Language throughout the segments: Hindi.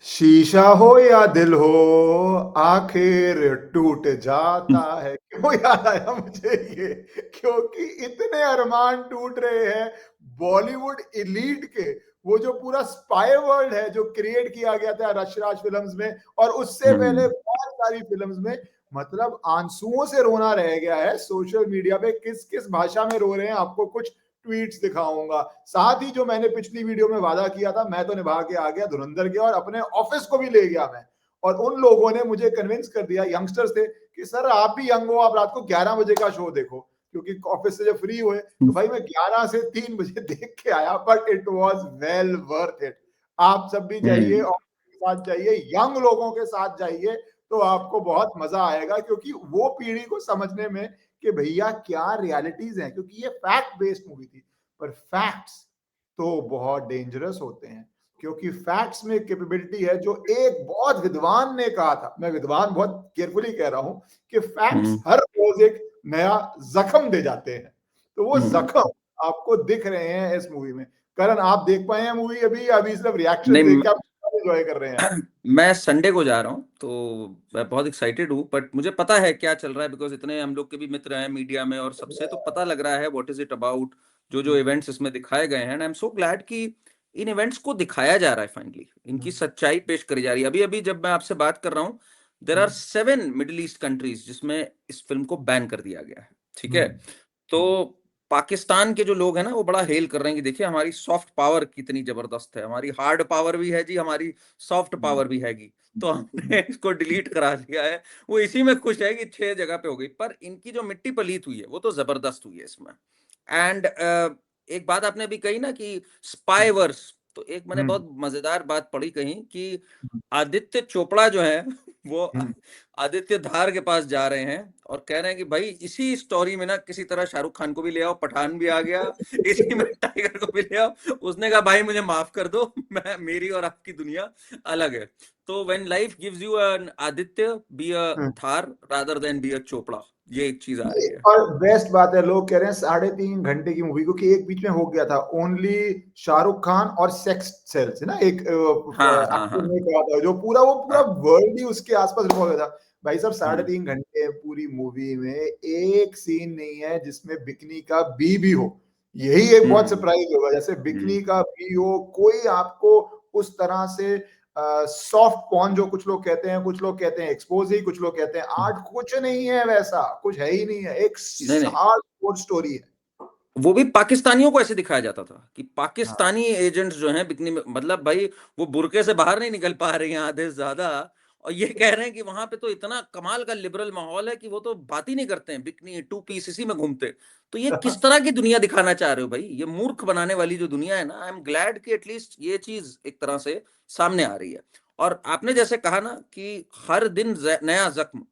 शीशा हो या दिल हो, आखिर टूट जाता है। क्यों याद आया मुझे ये? क्योंकि इतने अरमान टूट रहे हैं बॉलीवुड एलीट के। वो जो पूरा स्पाई वर्ल्ड है जो क्रिएट किया गया था रशराज फिल्म्स में और उससे पहले बहुत सारी फिल्म्स में, मतलब आंसुओं से रोना रह गया है। सोशल मीडिया पे किस किस भाषा में रो रहे हैं आपको कुछ ट्वीट्स दिखाऊंगा। साथ ही जो मैंने पिछली वीडियो में वादा किया था मैं तो निभा के आ गया धुरंधर के, और अपने ऑफिस को भी ले गया मैं। और उन लोगों ने मुझे कन्विंस कर दिया, यंगस्टर्स थे, कि सर आप भी यंग हो, आप रात को 11 बजे का शो देखो, क्योंकि ऑफिस से जब फ्री हुए तो भाई मैं 11 से 3 बजे देख के आया, but it was well worth it. आप सब भी जाइए, ऑफिस के साथ जाइए, यंग लोगों के साथ जाइए, तो आपको बहुत मजा आएगा, क्योंकि वो पीढ़ी को समझने में कि भैया क्या रियलिटीज हैं, क्योंकि ये फैक्ट बेस्ड मूवी थी। पर फैक्ट्स तो बहुत डेंजरस होते हैं, क्योंकि फैक्ट्स में कैपेबिलिटी है जो एक बहुत विद्वान ने कहा था, मैं विद्वान बहुत केयरफुली कह रहा हूं, कि फैक्ट्स हर रोज एक नया जख्म दे जाते हैं। तो वो जख्म आपको दिख रहे हैं इस मूवी में। करण, आप देख पाए हैं मूवी अभी? अभी सिर्फ रिएक्शन नहीं, देख के आप एंजॉय कर रहे हैं? मैं संडे को जा रहा हूँ, तो मैं बहुत एक्साइटेड हूँ। बट मुझे पता है क्या चल रहा है, बिकॉज इतने हम लोग के भी मित्र हैं मीडिया में, और सबसे तो पता लग रहा है व्हाट इज इट अबाउट। जो जो इवेंट्स इसमें दिखाए गए हैं, and I am so glad कि इन इवेंट्स को दिखाया जा रहा है फाइनली, इनकी सच्चाई पेश करी जा रही है। अभी अभी जब मैं आपसे बात कर रहा हूँ, there are 7 middle east countries जिसमें इस फिल्म को बैन कर दिया गया है, ठीक है। तो पाकिस्तान के जो लोग हैं ना, वो बड़ा हेल कर रहे हैं कि देखिए हमारी सॉफ्ट पावर कितनी जबरदस्त है, हमारी हार्ड पावर भी है जी, हमारी सॉफ्ट पावर भी हैगी। तो हमने इसको डिलीट करा दिया है। वो इसी में खुश है कि 6 जगह पे हो गई, पर इनकी जो मिट्टी पलीत हुई है वो तो जबरदस्त हुई है इसमें। एंड एक बात आपने भी कही ना कि स्पाईवर्स, तो एक मैंने बहुत मजेदार बात पढ़ी कहीं कि आदित्य चोपड़ा जो है वो आदित्य धार के पास जा रहे हैं और कह रहे हैं कि भाई इसी स्टोरी में ना किसी तरह शाहरुख खान को भी ले आओ, पठान भी आ गया, इसी में टाइगर को भी ले आओ। उसने कहा भाई मुझे माफ कर दो, मैं मेरी और आपकी दुनिया अलग है। तो when life gives you an Aditya, be a Dhar rather than be a Chopra, ये एक चीज आ रही है। और बेस्ट बात है, लोग कह रहे हैं 3.5 घंटे की मूवी, क्योंकि एक बीच में हो गया था ओनली शाहरुख खान और सेक्स सेल्स है ना, एक हाँ हाँ एक्टर हाँ। ने कहा था, जो पूरा वो पूरा हाँ। वर्ल्ड ही उसके आसपास रुका गया था। भाई साहब 3.5 घंटे पूरी मूवी में एक सीन नहीं है जिसमें बिकनी का बी भी हो। यही एक बहुत हम्म सरप्राइज होगा, जैसे हम्म बिकनी का बी हो, कोई आपको उस तरह से सॉफ्ट पॉर्न जो कुछ लोग कहते हैं, कुछ लोग कहते हैं एक्सपोज ही, कुछ लोग कहते हैं आर्ट, कुछ नहीं है वैसा, कुछ है ही नहीं है, एक नहीं नहीं, हार्ड कोर स्टोरी है। वो भी पाकिस्तानियों को ऐसे दिखाया जाता था कि हाँ। पाकिस्तानी एजेंट्स जो हैं बिकनी में, मतलब भाई वो बुरके से बाहर नहीं निकल पा रहे हैं आधे से ज्यादा, और ये कह रहे हैं कि वहां पे तो इतना कमाल का लिबरल माहौल है कि वो तो बात ही नहीं करते हैं, बिकनी 2 पीस इसी में घूमते। तो ये किस तरह की दुनिया दिखाना चाह रहे हो भाई? ये मूर्ख बनाने वाली जो दुनिया है ना, आई एम ग्लैड कि एटलीस्ट ये चीज एक तरह से सामने आ रही है। और आपने जैसे कहा ना कि हर दिन नया जख्म।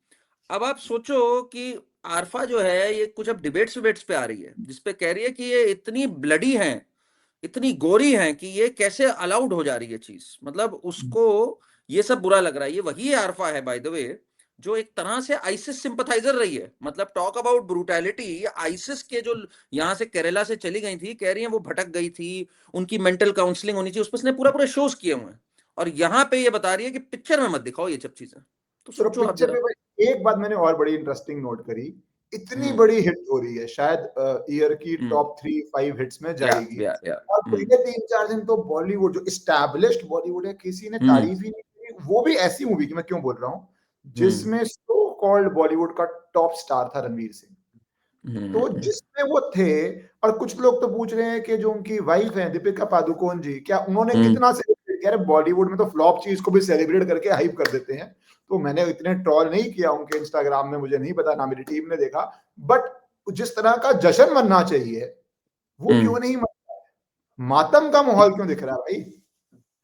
अब आप सोचो कि आरफा जो है ये कुछ अब डिबेट्स विबेट्स पे आ रही है, जिसपे कह रही है कि ये इतनी ब्लडी है, इतनी गोरी है, कि ये कैसे अलाउड हो जा रही है चीज, मतलब उसको ये सब बुरा लग रहा है। ये वही आरफा है बाय द वे, जो एक तरह से आइसिस सिंपथाइजर रही है। मतलब टॉक अबाउट ब्रूटैलिटी, आइसिस के जो यहाँ से केरला से चली गई थी, कह रही है वो भटक गई थी, उनकी मेंटल काउंसलिंग होनी चाहिए, उस पर उसने पूरा पूरा शोज किए हुए हैं। और यहाँ पे ये बता रही है कि पिक्चर में मत दिखाओ ये सब चीजें। तो चलो सोचो आप पिक्चर जरा। पे भाई एक बात मैंने और बड़ी इंटरेस्टिंग नोट करी, इतनी हम्म बड़ी हिट हो रही है, शायद ईयर की हम्म टॉप 3-5 हिट्स में या जाएगी। या या और हम्म पहले 3-4 दिन तो बॉलीवुड जो इस्टेब्लिश्ड बॉलीवुड है किसी ने हम्म तारीफ ही नहीं की, वो भी ऐसी मूवी की मैं क्यों बोल रहा हूँ हम्म जिसमें सो कॉल्ड बॉलीवुड का टॉप स्टार था रणवीर सिंह। तो हम्म जिसमें वो थे, और कुछ लोग तो पूछ रहे हैं कि जो उनकी वाइफ है दीपिका पादुकोण जी, क्या उन्होंने हम्म कितना सेलिब्रेट किया? अरे बॉलीवुड में तो फ्लॉप चीज को भी सेलिब्रेट करके हाइप कर देते हैं। तो मैंने इतने ट्रॉल नहीं किया उनके इंस्टाग्राम में, मुझे नहीं पता, ना मेरी टीम ने देखा, बट जिस तरह का जश्न मनना चाहिए वो हम्म। क्यों नहीं मनता है? मातम का माहौल क्यों दिख रहा है भाई?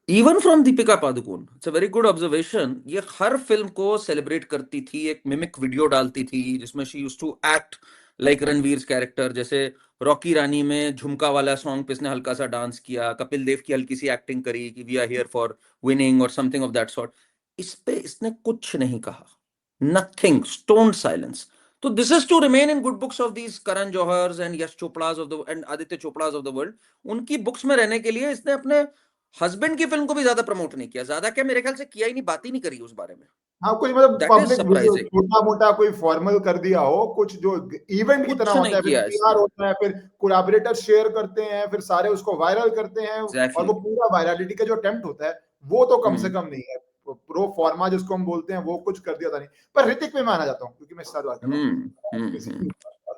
Even from Deepika Padukone, it's a very good observation. ये हर फिल्म को सेलिब्रेट करती थी, एक मिमिक वीडियो डालती थी जिसमें she used to act like Ranveer character. जैसे रॉकी रानी में झुमका वाला सॉन्ग पे इसने हल्का सा डांस किया, कपिल देव की हल्की सी एक्टिंग करी कि we are here for winning और समथिंग ऑफ दैट सॉर्ट। इस पे इसने कुछ नहीं कहा, नथिंग, स्टोन साइलेंस। तो this is to remain in good books of these Karan Johars and Yash Chopras of the and Aditya Chopras of the world. उनकी बुक्स में रहने के लिए इसने अपने हस्बैंड की फिल्म को भी ज्यादा प्रमोट नहीं किया, ज्यादा क्या मेरे ख्याल से किया ही नहीं, बात ही नहीं करी उस बारे में। हाँ, कुछ मतलब दैट इज पब्लिक सरप्राइजिंग। छोटा मोटा कोई फॉर्मल कर दिया हो, कुछ जो इवेंट की तरह कुछ होता नहीं है, फिर किया पीआर इसने। होता है, फिर कोलैबोरेटर शेयर करते हैं, फिर सारे उसको वायरल करते हैं, और एग्जैक्टली वो पूरा वायरलिटी का जो अटेम्प्ट होता है वो तो कम से हम्म कम नहीं है। प्रो फॉर्मा जिसको हम बोलते हैं वो कुछ कर दिया था नहीं। पर ऋतिक में माना जाता हूँ, क्योंकि मैं इस साथ बात कर रहा हम्म। हूँ।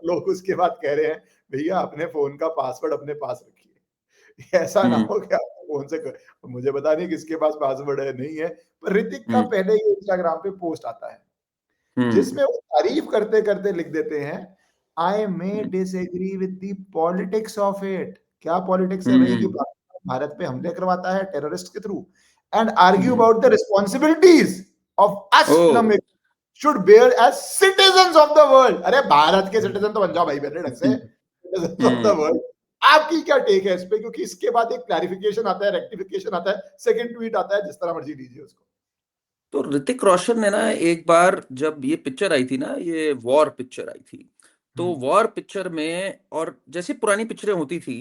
लोग उसके बाद कह रहे हैं भैया अपने फोन का पासवर्ड अपने पास रखिए, ऐसा ना हम्म हो कि आपको फोन से मुझे पता नहीं किसके पास पासवर्ड है नहीं है। पर ऋतिक का हम्म पहले ही इंस्टाग्राम पे पोस्ट आता है हम्म जिसमें वो तारीफ करते करते लिख देते हैं, I may hmm disagree with the politics of it. क्या पॉलिटिक्स है भाई कि हम्म पाकिस्तान भारत पे हमले करवाता है टेररिस्ट के through, and argue hmm. About the responsibilities of us uh film should bear as citizens of the world. अरे भारत के सिटीजन तो बन जाओ भाई मेरे ढंग से, citizens of the hmm. World. आपकी क्या टेक है इस पे? क्योंकि इसके बाद एक क्लैरिफिकेशन आता है, रेक्टिफिकेशन आता है, सेकंड ट्वीट आता है, जिस तरह मर्जी लीजिए उसको। तो ऋतिक रोशन ने ना एक बार जब ये पिक्चर आई थी ना, ये वॉर पिक्चर आई थी, तो हम्म, वॉर पिक्चर में और जैसी पुरानी पिक्चरें होती थी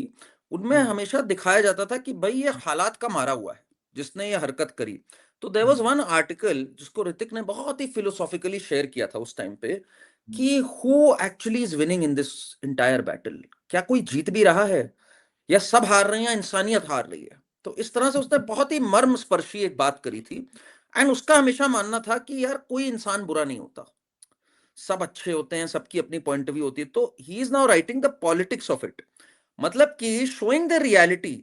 उनमें हम्म, हमेशा दिखाया जाता था कि भाई ये हालात का मारा हुआ है जिसने ये हरकत करी। तो there was hmm, one article जिसको ऋतिक ने बहुत ही फिलोसॉफिकली शेयर किया था उस टाइम पे, हम्म, कि who actually is winning in this entire battle, क्या कोई जीत भी रहा है या सब हार रहे हैं या इंसानियत हार रही है। तो इस तरह से उसने बहुत ही मर्म स्पर्शी एक बात करी थी। एंड उसका हमेशा मानना था कि यार कोई इंसान बुरा नहीं होता, सब अच्छे होते हैं, सबकी अपनी पॉइंट ऑफ व्यू होती है। तो he is now writing the politics of it, मतलब कि showing the reality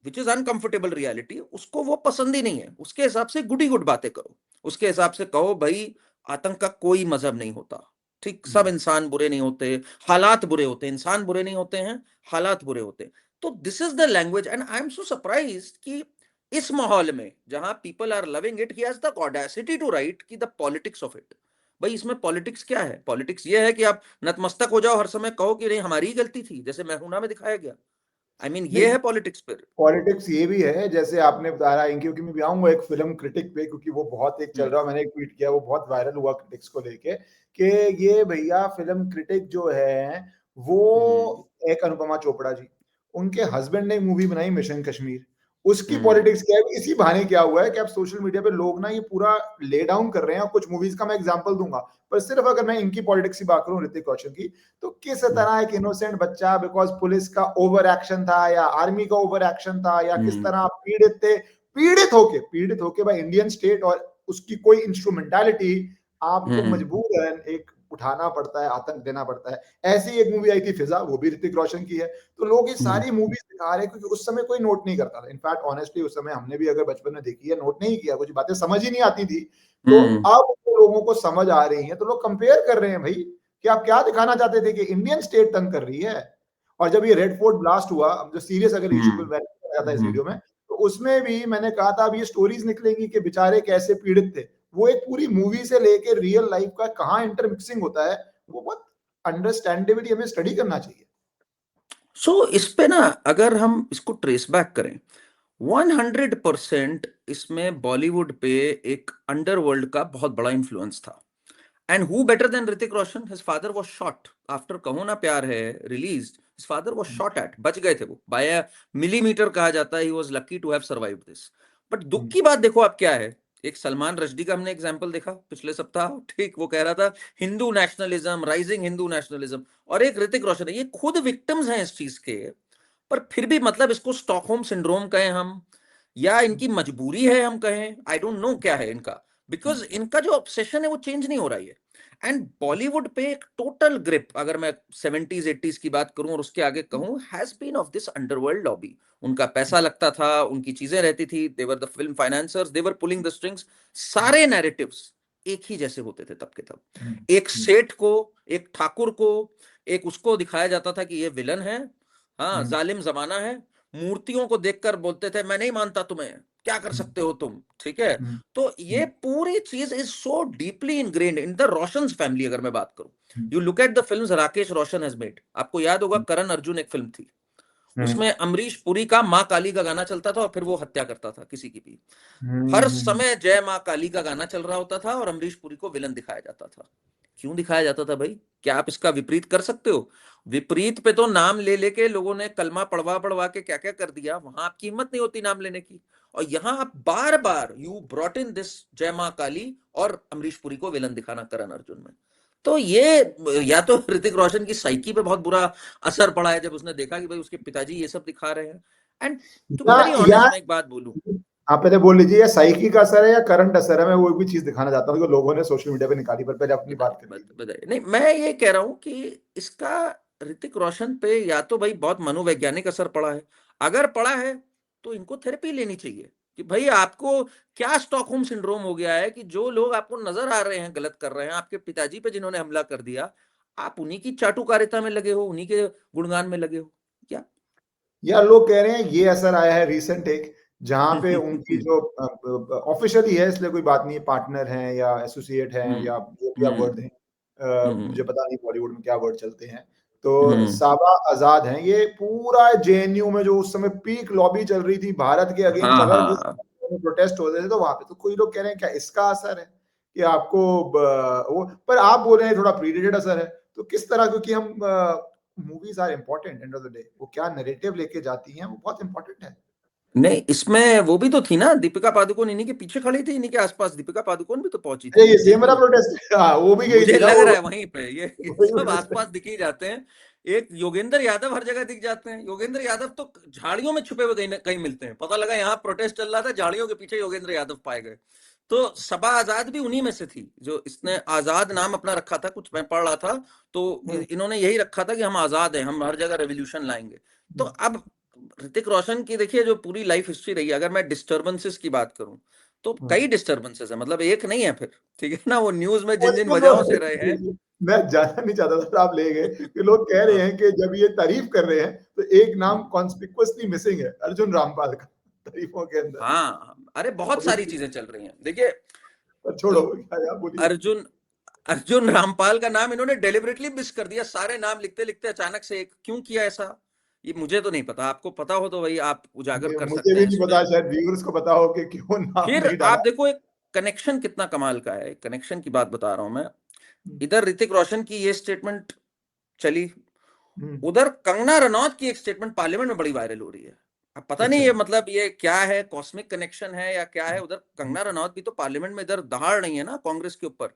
which is uncomfortable reality, उसको वो पसंद ही नहीं है। उसके हिसाब से गुड ही गुड बातें करो, उसके हिसाब से कहो भाई आतंक का कोई मजहब नहीं होता, ठीक, सब हम्म, इंसान बुरे नहीं होते, हालात बुरे होते हैं, इंसान बुरे नहीं होते हैं, हालात बुरे होते हैं। तो this is the language and I am so surprise कि इस माहौल में जहां people are loving it, he has the audacity to write कि द पॉलिटिक्स ऑफ इट। भाई इसमें पॉलिटिक्स क्या है? पॉलिटिक्स ये है कि आप नतमस्तक हो जाओ, हर समय कहो कि नहीं हमारी ही गलती थी, जैसे मैहूना में दिखाया गया। आई मीन ये नहीं, है पॉलिटिक्स फिर। पॉलिटिक्स ये भी है जैसे आपने बताया, क्योंकि मैं भी आऊंगा एक फिल्म क्रिटिक पे, क्योंकि वो बहुत एक चल हम्म रहा है, मैंने एक ट्वीट किया वो बहुत वायरल हुआ क्रिटिक्स को लेके, कि ये भैया फिल्म क्रिटिक जो है वो हम्म एक अनुपमा चोपड़ा जी, उनके हस्बैंड ने मूवी बनाई मिशन कश्मीर, उसकी हम्म पॉलिटिक्स क्या है? इसी बहाने क्या हुआ है कि अब सोशल मीडिया पे लोग ना ये पूरा ले डाउन कर रहे हैं। कुछ मूवीज का मैं एग्जांपल दूंगा, पर सिर्फ अगर मैं इनकी पॉलिटिक्स की बात करूं, ऋतिक रोशन की, तो किस तरह एक इनोसेंट बच्चा, बिकॉज पुलिस का ओवर एक्शन था या आर्मी का ओवर एक्शन था, या किस हम्म तरह पीड़ित होके भाई इंडियन स्टेट और उसकी कोई इंस्ट्रूमेंटालिटी आपको हम्म मजबूर है एक उठाना पड़ता है, आतंक देना पड़ता है। ऐसी एक मूवी आई थी फिजा, वो भी ऋतिक रोशन की है। तो लोग ये हम्म सारी मूवीज दिखा रहे हैं क्योंकि उस समय कोई नोट नहीं करता था। इनफैक्ट ऑनेस्टली उस समय हमने भी अगर बचपन में देखी है, नोट नहीं किया, कुछ बातें समझ ही नहीं आती थी। तो हम्म अब तो लोगों को समझ आ रही है, तो लोग कंपेयर कर रहे हैं भाई कि आप क्या दिखाना चाहते थे कि इंडियन स्टेट तंग कर रही है। और जब ये रेड फोर्ट ब्लास्ट हुआ, जो सीरियस अगर इशू पे मैंने बताया था इस हम्म। वीडियो में, तो उसमें भी मैंने कहा था अब ये स्टोरीज निकलेंगी कि बेचारे कैसे पीड़ित थे। वो एक पूरी मूवी से लेके रियल लाइफ का कहाँ इंटरमिक्सिंग होता है, वो बहुत अंडरस्टैंडेबली हमें स्टडी करना चाहिए। सो इस पे ना अगर हम इसको ट्रेस बैक करें, 100% इसमें बॉलीवुड पे एक अंडरवर्ल्ड का बहुत बड़ा इन्फ्लुएंस था। And who better than Hrithik Roshan? His father was shot after कहो ना प्यार है released, his father was shot at, बच गए थे वो बाय अ मिलीमीटर, कहा जाता है he was lucky to have survived this. But दुख की बात देखो आप क्या है, एक सलमान रश्दी का हमने एग्जांपल देखा पिछले सप्ताह, ठीक, वो कह रहा था Hindu nationalism, rising Hindu nationalism, और एक ऋतिक रोशन है, ये खुद विक्टिम्स हैं इस चीज के। पर फिर भी मतलब इसको स्टॉकहोम सिंड्रोम कहें हम, या इनकी मजबूरी है हम कहें, आई डोंट नो क्या है इनका, बिकॉज इनका जो ऑब्सेशन है वो चेंज नहीं हो रही है। एंड बॉलीवुड पे एक टोटल ग्रिप, अगर मैं 70s 80s की बात करूं और उसके आगे कहूं, has been of this underworld lobby. उनका पैसा लगता था, उनकी चीजें रहती थी, they were the film financiers, they were pulling the strings. सारे नैरेटिव्स एक ही जैसे होते थे तब के तब। एक सेठ को, एक ठाकुर को, एक उसको दिखाया जाता था कि ये विलन है, हाँ जालिम जमाना है, मूर्तियों को देखकर बोलते थे मैं नहीं मानता तुम्हें, क्या कर सकते हो तुम, ठीक है। तो ये पूरी चीज is so deeply ingrained in the Roshans family. अगर मैं बात करूं, you look at the films Rakesh Roshan has made, आपको याद होगा करण अर्जुन एक फिल्म थी, उसमें अमरीश पुरी का माँ काली का गाना चलता था और फिर वो हत्या करता था किसी की भी। हर समय जय माँ काली का गाना चल रहा होता था और अमरीश पुरी को विलन दिखाया जाता था। क्यों दिखाया जाता था भाई? क्या आप इसका विपरीत कर सकते हो? विपरीत पे तो नाम ले लेके लोगों ने कलमा पढ़वा पढ़वा के क्या क्या कर दिया, वहां आपकी हिम्मत नहीं होती नाम लेने की। और यहां आप बार बार यू ब्रॉट इन दिस जय मां काली और अमरीश पुरी को विलन दिखाना करण अर्जुन में। तो ये या तो ऋतिक रोशन की साइकी पे बहुत बुरा असर पड़ा है जब उसने देखा कि भाई उसके पिताजी ये सब दिखा रहे हैं। एंड टू बी वेरी या ऑनेस्ट, मैं एक बात बोलूं, आप पहले बोल लीजिए, साइकी का असर है या करंट असर है? मैं वो भी चीज दिखाना चाहता हूँ जो लोगों ने सोशल मीडिया पे निकाली, पर पहले अपनी बात कर लीजिए। बताइए। नहीं, मैं ये कह रहा हूं कि इसका ऋतिक रोशन पे या तो भाई बहुत मनोवैज्ञानिक असर पड़ा है, अगर पड़ा है तो इनको थेरेपी लेनी चाहिए कि भाई आपको क्या स्टॉकहोम सिंड्रोम हो गया है कि जो लोग आपको नजर आ रहे हैं गलत कर रहे हैं, आपके पिताजी पे जिन्होंने हमला कर दिया, आप उन्हीं की चाटुकारिता में लगे हो, उन्हीं के गुणगान में लगे हो क्या? या लोग कह रहे हैं ये असर आया है रिसेंट एक, जहां पे उनकी जो ऑफिशियली है, इसलिए कोई बात नहीं है, पार्टनर हैं या एसोसिएट हैं या जो भी आप वर्ड हैं, मुझे पता नहीं बॉलीवुड में क्या वर्ड चलते हैं, तो साबा आजाद हैं, ये पूरा जेएनयू में जो उस समय पीक लॉबी चल रही थी भारत के अगेंस्ट, हाँ अगर हाँ। प्रोटेस्ट हो रहे थे तो वहां पे तो कोई लोग कह रहे हैं क्या इसका असर है कि आपको वो, पर आप बोल रहे हैं थोड़ा प्रीडेटेड असर है, तो किस तरह? क्योंकि हम movies are important, end of the day वो क्या नैरेटिव लेके जाती हैं वो बहुत इंपॉर्टेंट है। नहीं, इसमें वो भी तो थी ना, दीपिका पादुकोण इन्हीं के पीछे खड़ी थी, इन्हीं के आसपास दीपिका पादुकोण भी तो पहुंची अरे थी ये सेमरा जेएनयू। प्रोटेस्ट, हाँ वो भी गई मुझे थी ना लग वो, रहा है वहीं पे ये वही सब प्रोटेस्ट है। आसपास दिख ही जाते हैं। एक योगेंद्र यादव हर जगह दिख जाते हैं, योगेंद्र यादव तो झाड़ियों में छुपे हुए कहीं कहीं मिलते हैं, पता लगा यहाँ प्रोटेस्ट चल रहा था, झाड़ियों के पीछे योगेंद्र यादव पाए गए। तो सबा आजाद भी उन्हीं में से थी, जो इसने आजाद नाम अपना रखा था, कुछ मैं पढ़ रहा था, तो इन्होंने यही रखा था कि हम आजाद हैं, हम हर जगह रेवोल्यूशन लाएंगे। तो अब ऋतिक रोशन की देखिए जो पूरी लाइफ हिस्ट्री रही है, अगर मैं डिस्टर्बेंसेस की बात करूं तो कई डिस्टर्बेंसेस है, मतलब एक नहीं है फिर, ठीक है ना, वो न्यूज में जिन जिन वजहों से रहे हैं। मैं जानना नहीं चाहता था, आप ले गए कि लोग कह रहे हैं कि जब ये तारीफ कर रहे हैं तो एक नाम कॉन्स्पिक्वसली मिसिंग है, अर्जुन रामपाल का तारीफों के अंदर। हाँ, अरे बहुत सारी चीजें चल रही हैं देखिए। पर छोड़ो, क्या आप बोलिए। अर्जुन अर्जुन रामपाल का नाम इन्होंने डेलिबरेटली मिस कर दिया, सारे नाम लिखते लिखते अचानक से एक, क्यों किया ऐसा? ये मुझे तो नहीं पता, आपको पता हो तो भाई आप उजागर कर मुझे सकते भी हैं नहीं इसमें। पता, शायद व्यूअर्स को पता हो कि क्यों नाम फिर नहीं आप डाला। देखो एक कनेक्शन कितना कमाल का है, कनेक्शन की बात बता रहा हूं मैं। इधर ऋतिक रोशन की ये स्टेटमेंट चली, उधर कंगना रनौत की एक स्टेटमेंट पार्लियामेंट में बड़ी वायरल हो रही है। अब पता नहीं अच्छा। ये मतलब ये क्या है, कॉस्मिक कनेक्शन है या क्या है, उधर कंगना रनौत भी तो पार्लियामेंट में इधर दहाड़ नहीं है ना कांग्रेस के ऊपर।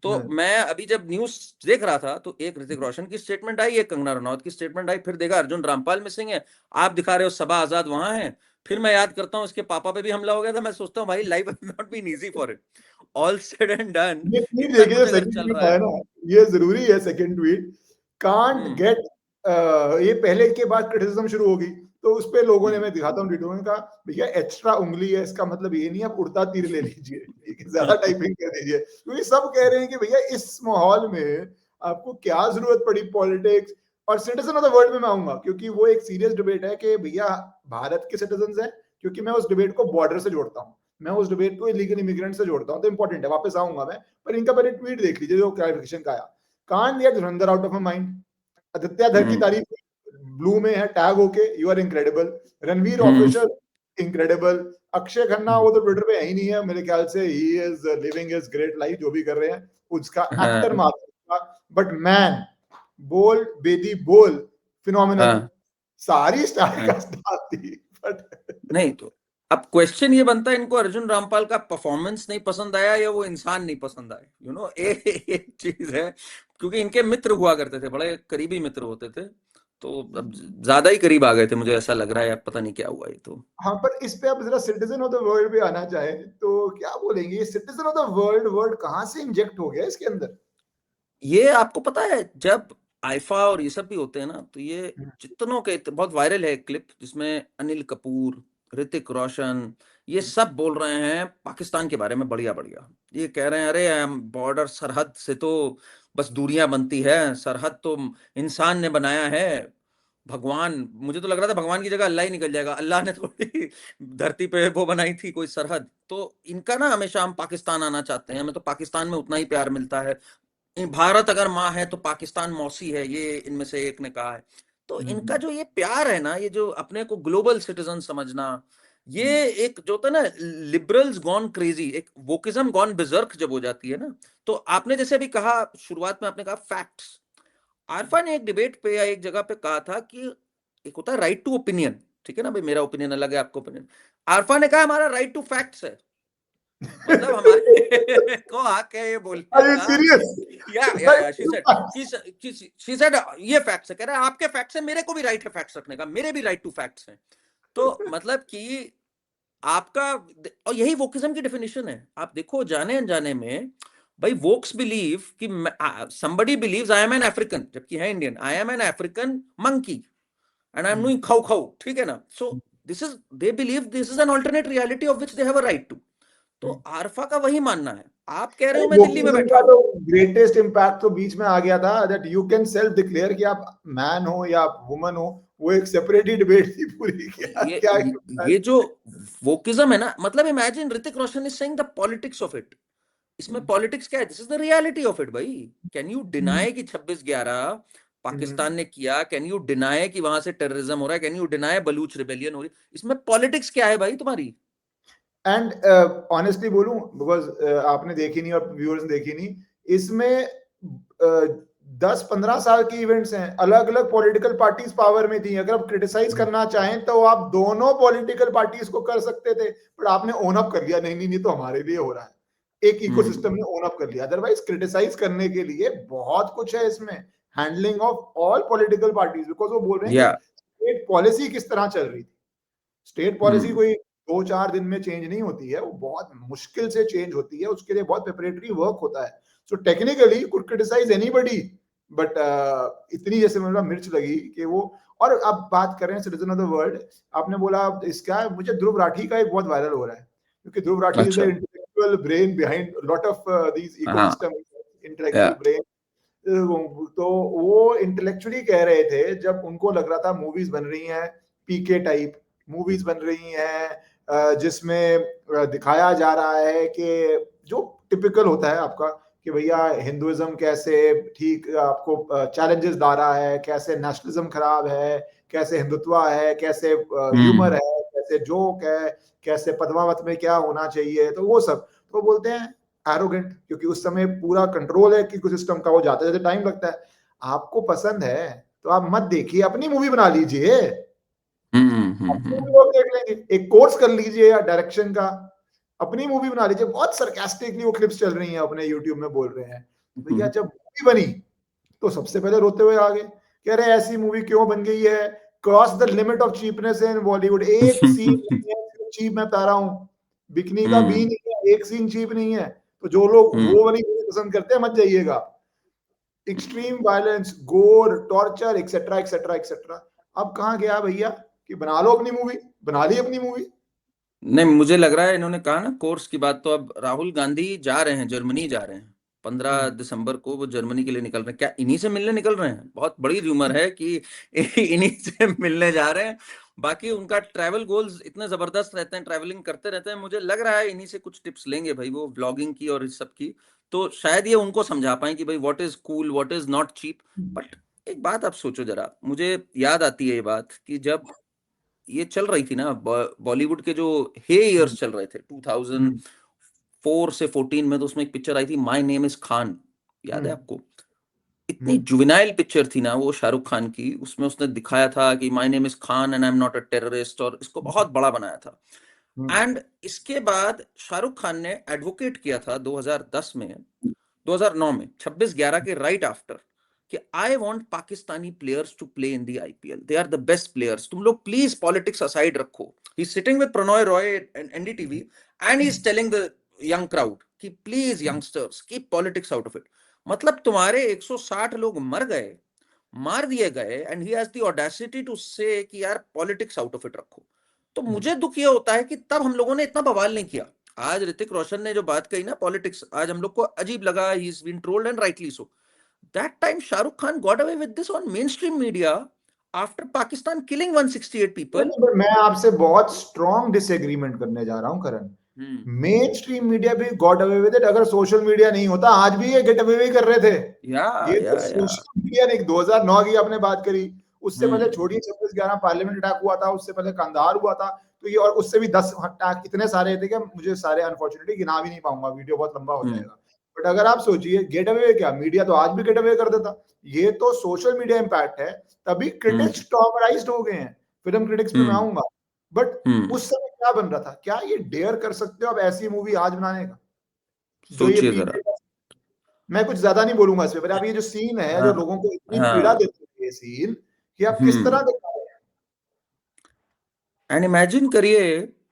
तो मैं अभी जब न्यूज देख रहा था तो एक ऋतिक रोशन की स्टेटमेंट आई, एक कंगना रनौत की स्टेटमेंट आई, फिर देखा अर्जुन रामपाल मिसिंग है, आप दिखा रहे हो सबा आजाद वहां है। फिर मैं याद करता हूँ इसके पापा पे भी हमला हो गया था, मैं सोचता हूँ भाई life has not been easy for it, all said and done, ये ट्वीट इतना देखिए, कुछ अगर सेकंड चल ट्वीट रहा आया है। ना, ये जरूरी है, second tweet can't hmm. Get, ये पहले के बाद क्रिटिसिज्म शुरू होगी, तो उस पे लोगों ने, मैं दिखाता हूँ ट्वीटों में, कहा भैया एक्स्ट्रा उंगली है, इसका मतलब ये नहीं आप उड़ता तीर ले लीजिए, ठीक है, ज्यादा टाइपिंग कर दीजिए, क्योंकि सब कह रहे हैं कि भैया इस माहौल में आपको क्या जरूरत पड़ी पॉलिटिक्स। और सिटीजन ऑफ द वर्ल्ड में मैं आऊंगा, क्योंकि वो एक सीरियस डिबेट है कि भैया भारत के सिटीजन हैं, क्योंकि मैं उस डिबेट को बॉर्डर से जोड़ता हूँ, मैं उस डिबेट को इलीगल इमिग्रेंट से जोड़ता हूँ, तो इंपॉर्टेंट है, वापस आऊंगा मैं। पर इनका पहले ट्वीट देख लीजिए जो क्लैरिफिकेशन का आया। Can't get Dhurandhar out of mind, Aditya Dhar की तारीफ ब्लू में है टैग होके, you are incredible, Ranveer official incredible, Akshaye Khanna वो तो ट्विटर पे है ही नहीं है मेरे ख्याल से, he is living his great life, जो भी कर रहे हैं उसका एक्टर हाँ, मात्र, बट मैन, बोल बेदी बोल, फिनोमिनल, हाँ, सारी स्टार हाँ। का स्टार थी, बट नहीं तो अब क्वेश्चन ये बनता है, इनको अर्जुन रामपाल का परफॉर्मेंस नहीं पसंद आया या वो इंसान नहीं पसंद आया, एक चीज है, क्योंकि इनके मित्र हुआ करते थे, बड़े करीबी मित्र होते थे, तो अब ज्यादा ही करीब आ गए थे, मुझे ऐसा लग रहा है, अब पता नहीं क्या हुआ ये तो। हाँ, पर इस पे आप जरा सिटीजन ऑफ द वर्ल्ड पे आना चाहे तो क्या बोलेंगे? ये citizen of the world word कहाँ से इंजेक्ट हो गया इसके अंदर? ये आपको पता है जब आईफा और ये सब भी होते हैं ना, तो ये जितनों के बहुत वायरल है क्लिप जिसमें अनिल कपूर, ऋतिक रोशन, ये सब बोल रहे हैं पाकिस्तान के बारे में बढ़िया बढ़िया, ये कह रहे हैं अरे बॉर्डर सरहद से तो बस दूरियां बनती है, सरहद तो इंसान ने बनाया है, भगवान, मुझे तो लग रहा था भगवान की जगह अल्लाह ही निकल जाएगा, अल्लाह ने थोड़ी धरती पे वो बनाई थी कोई सरहद, तो इनका ना हमेशा हम पाकिस्तान आना चाहते हैं, हमें तो पाकिस्तान में उतना ही प्यार मिलता है, भारत अगर माँ है तो पाकिस्तान मौसी है, ये इनमें से एक ने कहा है। तो इनका जो ये प्यार है ना, ये जो अपने को ग्लोबल सिटीजन समझना, ये एक जो होता है ना लिबरल्स गॉन क्रेजी, एक वोकिज्म गॉन बिजर्क जब हो जाती है ना, तो आपने जैसे अभी कहा शुरुआत में, आपने कहा फैक्ट्स। आरफा ने एक डिबेट पे या एक जगह पे कहा था कि एक होता है राइट टू ओपिनियन, ठीक है ना भाई, मेरा ओपिनियन अलग है, आपका ओपिनियन। आरफा ने कहा हमारा राइट टू फैक्ट्स है, मतलब हमारे को आके ये बोलने Are you का, serious? या शी सेड ये फैक्ट्स है, कह रहा है आपके फैक्ट्स है, मेरे को भी राइट है फैक्ट्स रखने का, मेरे भी राइट टू फैक्ट्स हैं। तो मतलब कि आपका, और यही वोकिज्म की डेफिनेशन है। आप देखो जाने अनजाने में भाई वोक्स बिलीव कि somebody believes I am an African, जबकि है Indian, I am an African monkey and I am doing खाऊ खाऊ, ठीक है ना। So this is, they believe this is an alternate reality of which they have a right to। तो आरफा का वही मानना है। आप कह रहे हो मैं दिल्ली में वोकिज्म बैठा का हूं, तो ग्रेटेस्ट इम्पैक्ट तो बीच में आ गया था, that you can self declare कि आप मैन हो या आप वुमन हो, वो एक सेपरेट ही डिबेट थी पूरी। क्या ये क्या ये जो वोकिज्म है ना, मतलब imagine Hrithik Roshan is saying the politics of it. इसमें पॉलिटिक्स क्या है, this is the reality of it भाई। कैन यू डिनाई कि 26/11 पाकिस्तान ने किया, कैन यू डिनाई कि वहां से टेररिज्म हो रहा है, can you deny Baloch rebellion हो रही है, इसमें पॉलिटिक्स क्या है भाई तुम्हारी। एंड ऑनेस्टली बोलूं, बिकॉज आपने देखी नहीं और व्यूअर्स ने देखी नहीं, इसमें 10-15 साल की इवेंट्स हैं, अलग अलग पॉलिटिकल पार्टीज पावर में थी। अगर आप क्रिटिसाइज करना चाहें तो आप दोनों पॉलिटिकल पार्टीज को कर सकते थे, बट आपने ओन अप कर लिया, नहीं नहीं नहीं तो हमारे लिए हो रहा है, एक इकोसिस्टम ने ओन अप कर लिया। अदरवाइज क्रिटिसाइज करने के लिए बहुत कुछ है इसमें, handling of all political parties, because वो बोल रहे हैं या कि स्टेट पॉलिसी किस तरह चल रही थी। स्टेट पॉलिसी कोई 2-4 दिन में चेंज नहीं होती है, वो बहुत मुश्किल से चेंज होती है, उसके लिए बहुत प्रिपरेटरी वर्क होता है। So technically you could criticise anybody, but इतनी जैसे मतलब मिर्च लगी कि वो। और अब बात करें सिटीजन ऑफ द वर्ल्ड, आपने बोला इसका, मुझे ध्रुव राठी का एक बहुत वायरल हो रहा है, क्योंकि ध्रुव राठी इज द अच्छा, intellectual brain behind lot of these हाँ, इकोसिस्टम, या इंटेलेक्चुअल ब्रेन। तो वो इंटेलेक्चुअली कह रहे थे, जब उनको लग रहा था मूवीज बन रही हैं पीके टाइप, मूवीज बन रही हैं जिसमें दिखाया जा रहा है कि जो टिपिकल होता है आपका, कि भैया हिंदुइज्म कैसे ठीक आपको चैलेंजेस ला रहा है, कैसे नेशनलिज्म खराब है, कैसे हिंदुत्व है, कैसे ह्यूमर है, कैसे जोक है, कैसे पद्मावत में क्या होना चाहिए, तो वो सब तो बोलते हैं एरोगेंट, क्योंकि उस समय पूरा कंट्रोल है कि कुछ सिस्टम का, वो जाते जाते टाइम लगता है। आपको पसंद है तो आप मत देखिए, अपनी मूवी बना लीजिए, अपनी मूवी लोग देख लेंगे, एक कोर्स कर लीजिए या डायरेक्शन का, अपनी मूवी बना लीजिए। बहुत सरकास्टिकली वो क्लिप्स चल रही हैं अपने यूट्यूब में, बोल रहे हैं भैया जब मूवी बनी तो सबसे पहले रोते हुए आ गए, कह रहे ऐसी मूवी क्यों बन गई है, cross the limit of cheapness in Bollywood. एक सीन चीप मैं बता रहा हूँ, बिकनी का भी नहीं है, एक सीन चीप नहीं है। तो जो लोग वो वाली पसंद करते हैं मत जाइएगा, एक्सट्रीम वायलेंस, गोर, टॉर्चर, एक्सेट्रा एक्सेट्रा एक्सेट्रा। अब कहाँ गया भैया कि बना लो अपनी मूवी, बना ली अपनी मूवी। नहीं, मुझे लग रहा है इन्होंने कहा ना कोर्स की बात, तो अब राहुल गांधी जा रहे हैं, जर्मनी जा रहे हैं 15 दिसंबर को, वो जर्मनी के लिए निकल रहे हैं। क्या इन्हीं से मिलने निकल रहे हैं? बहुत बड़ी रूमर है कि इन्हीं से मिलने जा रहे हैं। बाकी उनका ट्रैवल गोल्स इतने जबरदस्त रहते हैं, ट्रैवलिंग करते रहते हैं, मुझे लग रहा है इन्हीं से कुछ टिप्स लेंगे भाई वो, व्लॉगिंग की और इस सब की। तो शायद ये उनको समझा पाए कि भाई what is cool, what is not cheap. But एक बात आप सोचो जरा, मुझे याद आती है ये बात कि जब ये चल रही थी ना बॉलीवुड के जो हे इयर्स चल रहे थे 2004 से 14 में, तो उसमें एक पिक्चर आई थी माय नेम इज खान, याद है आपको? इतनी जुवेनाइल पिक्चर थी ना वो शाहरुख खान की, उसमें उसने दिखाया था कि my name is Khan and I am not a terrorist, और इसको बहुत बड़ा बनाया था। एंड इसके बाद शाहरुख खान ने एडवोकेट किया था 2010 में, 2009 में 26/11 के राइट आफ्टर, कि I want Pakistani players to play in the IPL, they are the best players, तुम लोग प्लीज पॉलिटिक्स असाइड रखो। He is sitting with Prannoy Roy NDTV and he is telling the young crowd कि please youngsters keep politics out of it. मतलब तुम्हारे 160 लोग मर गए, मार दिए गए, and he has the audacity to say कि यार पॉलिटिक्स आउट ऑफ इट रखो। तो मुझे दुख ये होता है कि तब हम लोगों ने इतना बवाल नहीं किया। आज ऋतिक रोशन ने जो बात कही ना पॉलिटिक्स, आज हम लोग को अजीब लगा, he is been trolled and rightly so. That time Shahrukh Khan got away with this on mainstream media after Pakistan killing 168 people. मैं आपसे बहुत स्ट्रॉन्ग डिसएग्रीमेंट करने जा रहा हूं करण। मेन स्ट्रीम मीडिया भी गॉट अवे विद इट, अगर सोशल मीडिया नहीं होता आज भी ये गेट अवे कर रहे थे। ये तो सोशल मीडिया ने, 2009 की आपने बात करी, उससे पहले छोड़िए 26/11 पार्लियामेंट अटैक हुआ था, उससे पहले कंधार हुआ था, तो ये, और उससे भी 10 टैग इतने सारे थे कि मुझे सारे अनफॉर्चुनेटली गिना भी नहीं पाऊंगा, वीडियो बहुत लंबा हो जाएगा। बट अगर आप सोचिए गेट अवे क्या, मीडिया तो आज भी गेट अवे कर देता, ये तो सोशल मीडिया इम्पैक्ट है, तभी क्रिटिक्स टॉमराइज्ड हो गए हैं। फिल्म क्रिटिक्स पे मैं आऊंगा, बट उस समय क्या बन रहा था, क्या ये डेयर कर सकते हो अब ऐसी मूवी आज बनाने का, जो ये सोचिए जरा। पीछे, मैं कुछ ज्यादा नहीं बोलूंगा इस पे, पर आप ये जो सीन है जो हाँ लोगों को इतनी पीड़ा हाँ। देती है ये सीन, कि आप किस तरह दिखा रहे हैं, एंड इमेजिन करिए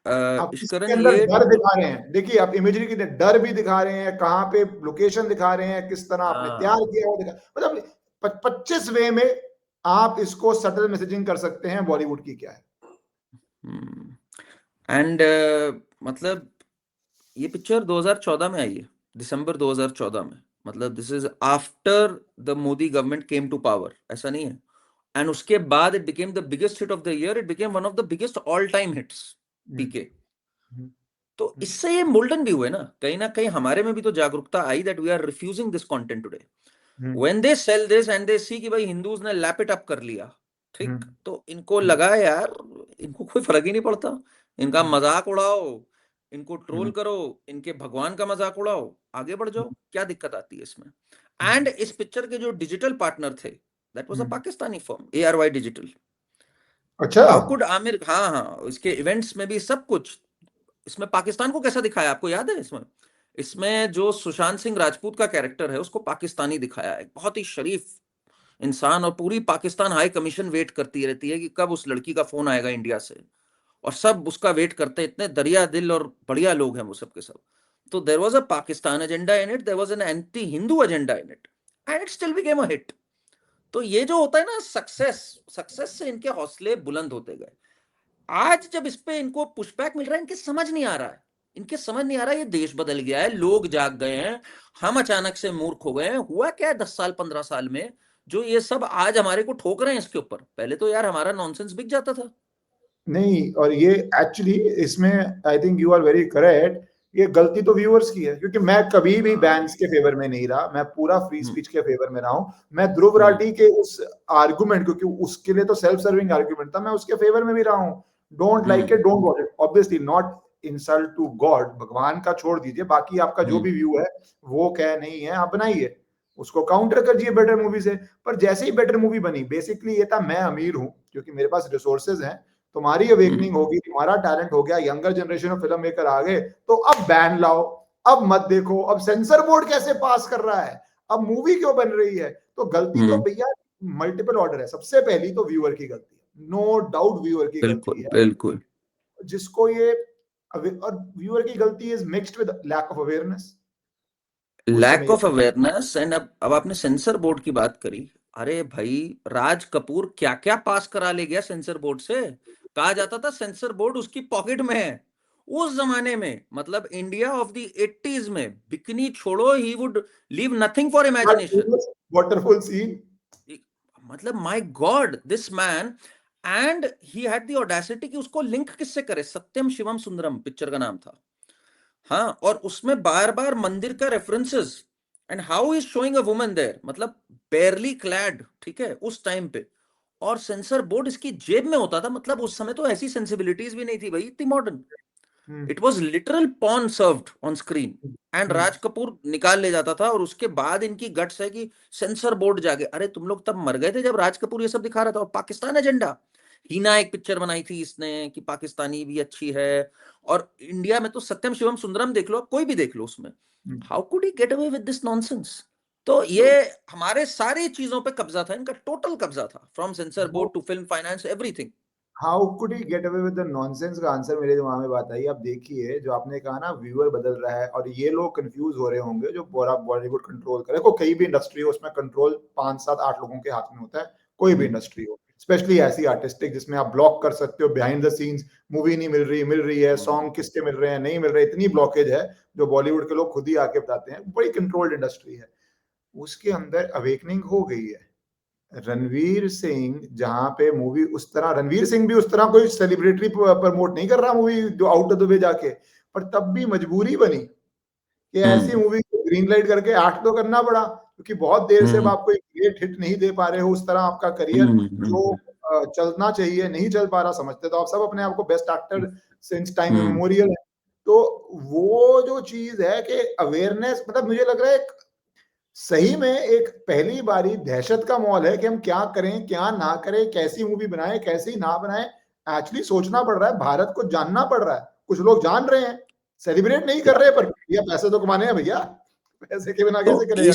आप इसके इश्करण अंदर ये डर दिखा रहे हैं, देखिए आप इमेजरी की डर भी दिखा रहे हैं, कहाँ पे लोकेशन दिखा रहे हैं, किस तरह आपने तैयार हाँ। किया वो दिखा, मतलब 25 वे में आप इसको सटल मैसेजिंग कर सकते हैं बॉलीवुड की क्या है। एंड मतलब ये पिक्चर 2014 में आई है, दिसंबर 2014 में। मतलब this is after the Modi government came to power, ऐसा नहीं है। एंड उसके बाद it became the biggest hit of the year, it became one of the biggest all time hits, PK. तो इससे ये मोल्डन भी हुए ना कहीं हमारे में भी तो जागरूकता आई that we are refusing this content today. When they sell this and they see कि भाई हिंदूज ने लैप इट अप कर लिया, ठीक, तो इनको लगा यार इनको कोई फर्क ही नहीं पड़ता, इनका मजाक उड़ाओ, इनको ट्रोल करो, इनके भगवान का मजाक उड़ाओ, आगे बढ़ जाओ, क्या दिक्कत आती है इसमें। एंड इस पिक्चर के जो डिजिटल पार्टनर थे, that was a Pakistani firm, ARY digital. अच्छा, हाउ कुड आमिर, हाँ हाँ, इसके इवेंट्स में भी सब कुछ, इसमें पाकिस्तान को कैसा दिखाया आपको याद है? इसमें इसमें जो सुशांत सिंह राजपूत का कैरेक्टर है उसको पाकिस्तानी दिखाया है, बहुत ही शरीफ इंसान, और पूरी पाकिस्तान हाई कमीशन वेट करती रहती है कि कब उस लड़की का फोन आएगा इंडिया से, और सब उसका वेट करते हैं, इतने दरिया दिल और बढ़िया लोग हैं वो सब के सब। तो there was a Pakistan agenda in it, there was an anti Hindu agenda in it, and it still became a hit. तो ये जो होता है ना, सक्सेस सक्सेस से इनके हौसले बुलंद होते गए। आज जब इस पे इनको पुशबैक मिल रहा है, इनके समझ नहीं आ रहा है, इनके समझ नहीं आ रहा है, ये देश बदल गया है, लोग जाग गए हैं, हम अचानक से मूर्ख हो गए हैं। हुआ क्या है 10 साल 15 साल में, जो ये सब आज हमारे को ठोक रहे हैं इसके ऊपर? पहले तो यार हमारा नॉनसेंस बिक जाता था। नहीं, और ये एक्चुअली इसमें I think you are very correct, ये गलती तो व्यूअर्स की है, क्योंकि मैं कभी भी बैंस के फेवर में नहीं रहा, मैं पूरा फ्री स्पीच के फेवर में रहा हूं। मैं ध्रुव राठी के उस आर्गुमेंट, क्योंकि उसके लिए तो सेल्फ सर्विंग आर्गुमेंट था, मैं उसके फेवर में भी रहा हूं। Don't like it, don't watch it, obviously not insult to god, भगवान का छोड़ दीजिए, बाकी आपका जो भी व्यू है वो क्या नहीं है आप बनाइए, उसको काउंटर करिए बेटर मूवी से। पर जैसे ही बेटर मूवी बनी, बेसिकली ये था मैं अमीर हूं क्योंकि मेरे पास रिसोर्सेज हैं, तुम्हारी अवेकनिंग होगी, तुम्हारा टैलेंट हो गया, younger generation of film maker आ गए, तो अब बैन लाओ, अब मत देखो, अब सेंसर बोर्ड कैसे पास कर रहा है, अब मूवी क्यों बन रही है। तो गलती तो भैया मल्टीपल ऑर्डर है, सबसे पहली तो व्यूअर की गलती है, नो डाउट व्यूअर की गलती बिल्कुल है, बिल्कुल। जिसको ये, और व्यूअर की गलती is mixed with lack of awareness उस लैक समय। Of awareness. एंड अब आपने सेंसर बोर्ड की बात करी, अरे भाई राज कपूर क्या क्या पास करा ले गया सेंसर बोर्ड से। कहा जाता था सेंसर बोर्ड उसकी पॉकेट में है उस जमाने में, मतलब इंडिया ऑफ द 80s में, बिकनी छोड़ो, he would leave nothing for imagination. Wonderful scene. मतलब my god this man, and he had the audacity कि उसको लिंक किससे करे, सत्यम शिवम सुंदरम पिक्चर का नाम था। हाँ, और उसमें बार बार मंदिर का references, and how is showing a woman there, मतलब बेयरली क्लैड, ठीक है, उस टाइम पे, और सेंसर बोर्ड इसकी जेब में होता था। मतलब उस समय तो ऐसी सेंसिबिलिटीज भी नहीं थी भाई इतनी modern, it was literal porn served on screen, and Raj Kapoor निकाल ले जाता था। और उसके बाद इनकी गट्स है कि सेंसर बोर्ड जागे, अरे तुम लोग तब मर गए थे जब राज कपूर ये सब दिखा रहा था। और पाकिस्तान एजेंडा, हीना एक पिक्चर बनाई थी इसने कि पाकिस्तानी भी अच्छी है, और इंडिया में तो सत्यम शिवम सुंदरम देख लो, कोई भी देख लो, उसमें how could he get away with this nonsense. तो ये हमारे सारी चीजों पे कब्जा था इनका, टोटल कब्जा था, from censor board to film finance everything. How could he get away with the nonsense का आंसर मेरे दिमाग में बात आई। आप देखिए जो आपने कहा ना, व्यूअर बदल रहा है, और ये लोग कंफ्यूज हो रहे होंगे जो पूरा बॉलीवुड कंट्रोल करे, को कहीं भी इंडस्ट्री हो उसमें कंट्रोल 5 7 8 लोगों के हाथ में होता है, कोई भी इंडस्ट्री हो, स्पेशली ऐसी आर्टिस्टिक जिसमें आप ब्लॉक कर सकते हो बिहाइंड द सीन्स, मूवी नहीं मिल रही है, सॉन्ग किसके मिल रहे हैं, नहीं मिल रहे, इतनी ब्लॉकेज है जो बॉलीवुड के लोग खुद ही आके बताते हैं, बड़ी कंट्रोल्ड इंडस्ट्री है। उसके अंदर अवेकनिंग हो गई है। रणवीर सिंह जहां पे मूवी उस तरह, रणवीर सिंह भी उस तरह कोई सेलिब्रिटी प्रमोट नहीं कर रहा मूवी जो आउट ऑफ द वे जाके, पर तब भी मजबूरी बनी कि ऐसी मूवी को ग्रीन लाइट करके 8 तो करना पड़ा, क्योंकि बहुत देर से अब आपको एक ग्रेट हिट नहीं दे पा रहे हो उस तरह आपका करियर जो चलना चाहिए, नहीं चल पा रहा समझते, तो आप सब अपने आप को बेस्ट एक्टर सिंस टाइम हम्म इमेमोरियल है। तो वो जो चीज है कि अवेयरनेस, मतलब मुझे लग रहा है सही में एक पहली बारी दहशत का माहौल है कि हम क्या करें क्या ना करें, कैसी मूवी बनाए कैसी ना बनाए। एक्चुअली सोचना पड़ रहा है, भारत को जानना पड़ रहा है। कुछ लोग जान रहे हैं, सेलिब्रेट नहीं कर रहे, पर भैया पैसे तो कमाने हैं भैया, पैसे के बिना कैसे तो करेगा।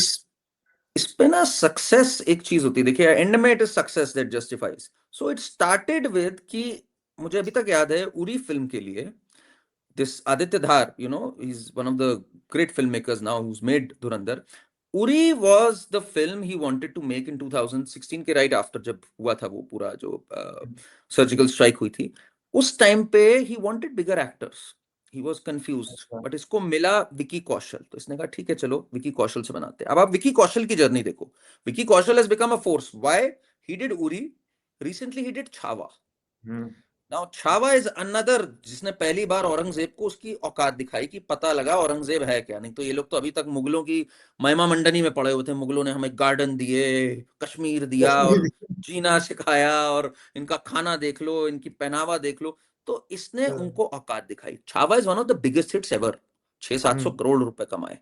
इस पे ना सक्सेस एक चीज होती है, देखिए एंड में it is success that justifies. So it started with कि मुझे अभी तक याद है उरी फिल्म के लिए this Aditya Dhar, you know, he's one of the great filmmakers now who's made Dhurandhar. Uri was the film he wanted to make in 2016 के right after जब हुआ था वो पूरा जो सर्जिकल स्ट्राइक हुई थी, उस टाइम पे he wanted bigger actors. He was confused, but इसको मिला विकी कौशल, तो इसने कहा ठीक है चलो विकी कौशल से बनाते हैं। अब आप विकी कौशल की जर्नी देखो, Vicky Kaushal has become a force. Why? He did Uri, recently he did Chhaava. Now Chhaava is another, जिसने पहली बार औरंगजेब को उसकी औकात दिखाई कि पता लगा औरंगजेब है क्या। नहीं तो ये लोग तो अभी तक मुगलों की महिमा मंडनी में पड़े हुए थे, मुगलों ने हमें गार्डन दिए, कश्मीर दिया और जीना सिखाया, और इनका खाना देख लो, इनकी पहनावा देख लो। तो इसने उनको औकात दिखाई। Chhaava is one of the biggest hits ever, 600-700 crore रुपए कमाए।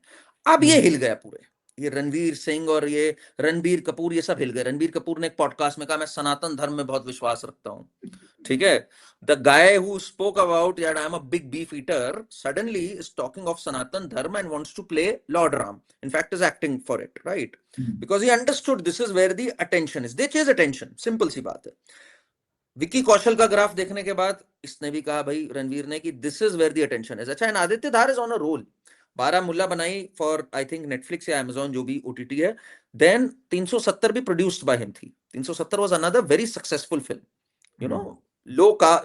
अब ये हिल गया पूरे, ये रणवीर सिंह और ये रणबीर कपूर, ये सब हिल गए। रणबीर कपूर ने एक पॉडकास्ट में कहा मैं सनातन धर्म में बहुत विश्वास रखता हूँ, ठीक है। The guy who spoke about that I'm a big beef eater suddenly is talking of Sanatan Dharma and wants to play Lord Ram. In fact, is acting for it, right? Because he understood this is where the attention is. They chase attention. Simple सी बात है। विकी कौशल का ग्राफ देखने के बाद इसने भी कहा भाई रणवीर ने कि this is where the attention is. अच्छा, and Aditya Dhar is on a roll. Baramulla बनाई फॉर आई थिंक नेटफ्लिक्स या अमेजॉन, जो भी ओटीटी है। देन 370 भी प्रोड्यूस्ड बाय हिम थी। 370 was another very successful film, you know, low का,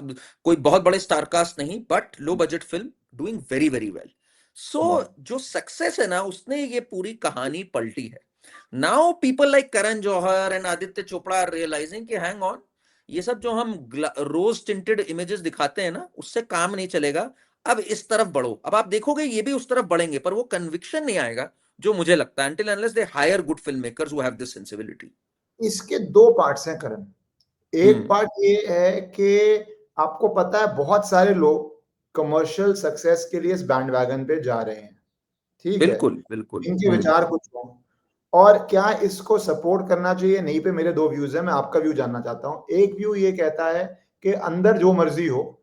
कोई बहुत बड़े स्टार कास्ट नहीं, but low budget film doing very very well. So जो सक्सेस है ना, उसने ये पूरी कहानी पलटी है। Now people like Karan Johar and Aditya Chopra are realising कि हैंग ऑन, ये सब जो हम रोज टिंटेड इमेजेस दिखाते हैं ना, उससे काम नहीं चलेगा। अब इस तरफ बढ़ो। अब आप देखोगे ये भी उस तरफ बढ़ेंगे, पर वो कन्विक्शन नहीं आएगा जो मुझे लगता है, until unless they hire good filmmakers who have this sensibility। इसके दो पार्ट्स हैं करण। एक पार्ट ये है कि आपको पता है बहुत सारे लोग कमर्शियल सक्सेस के लिए इस बैंड वैगन पे जा रहे हैं, ठीक है, बिल्कुल बिल्कुल। इनके विचार कुछ हों, और क्या इसको सपोर्ट करना चाहिए नहीं पे मेरे दो व्यूज हैं, मैं आपका व्यू जानना चाहता हूं। एक व्यू ये कहता है कि अंदर जो मर्जी हो,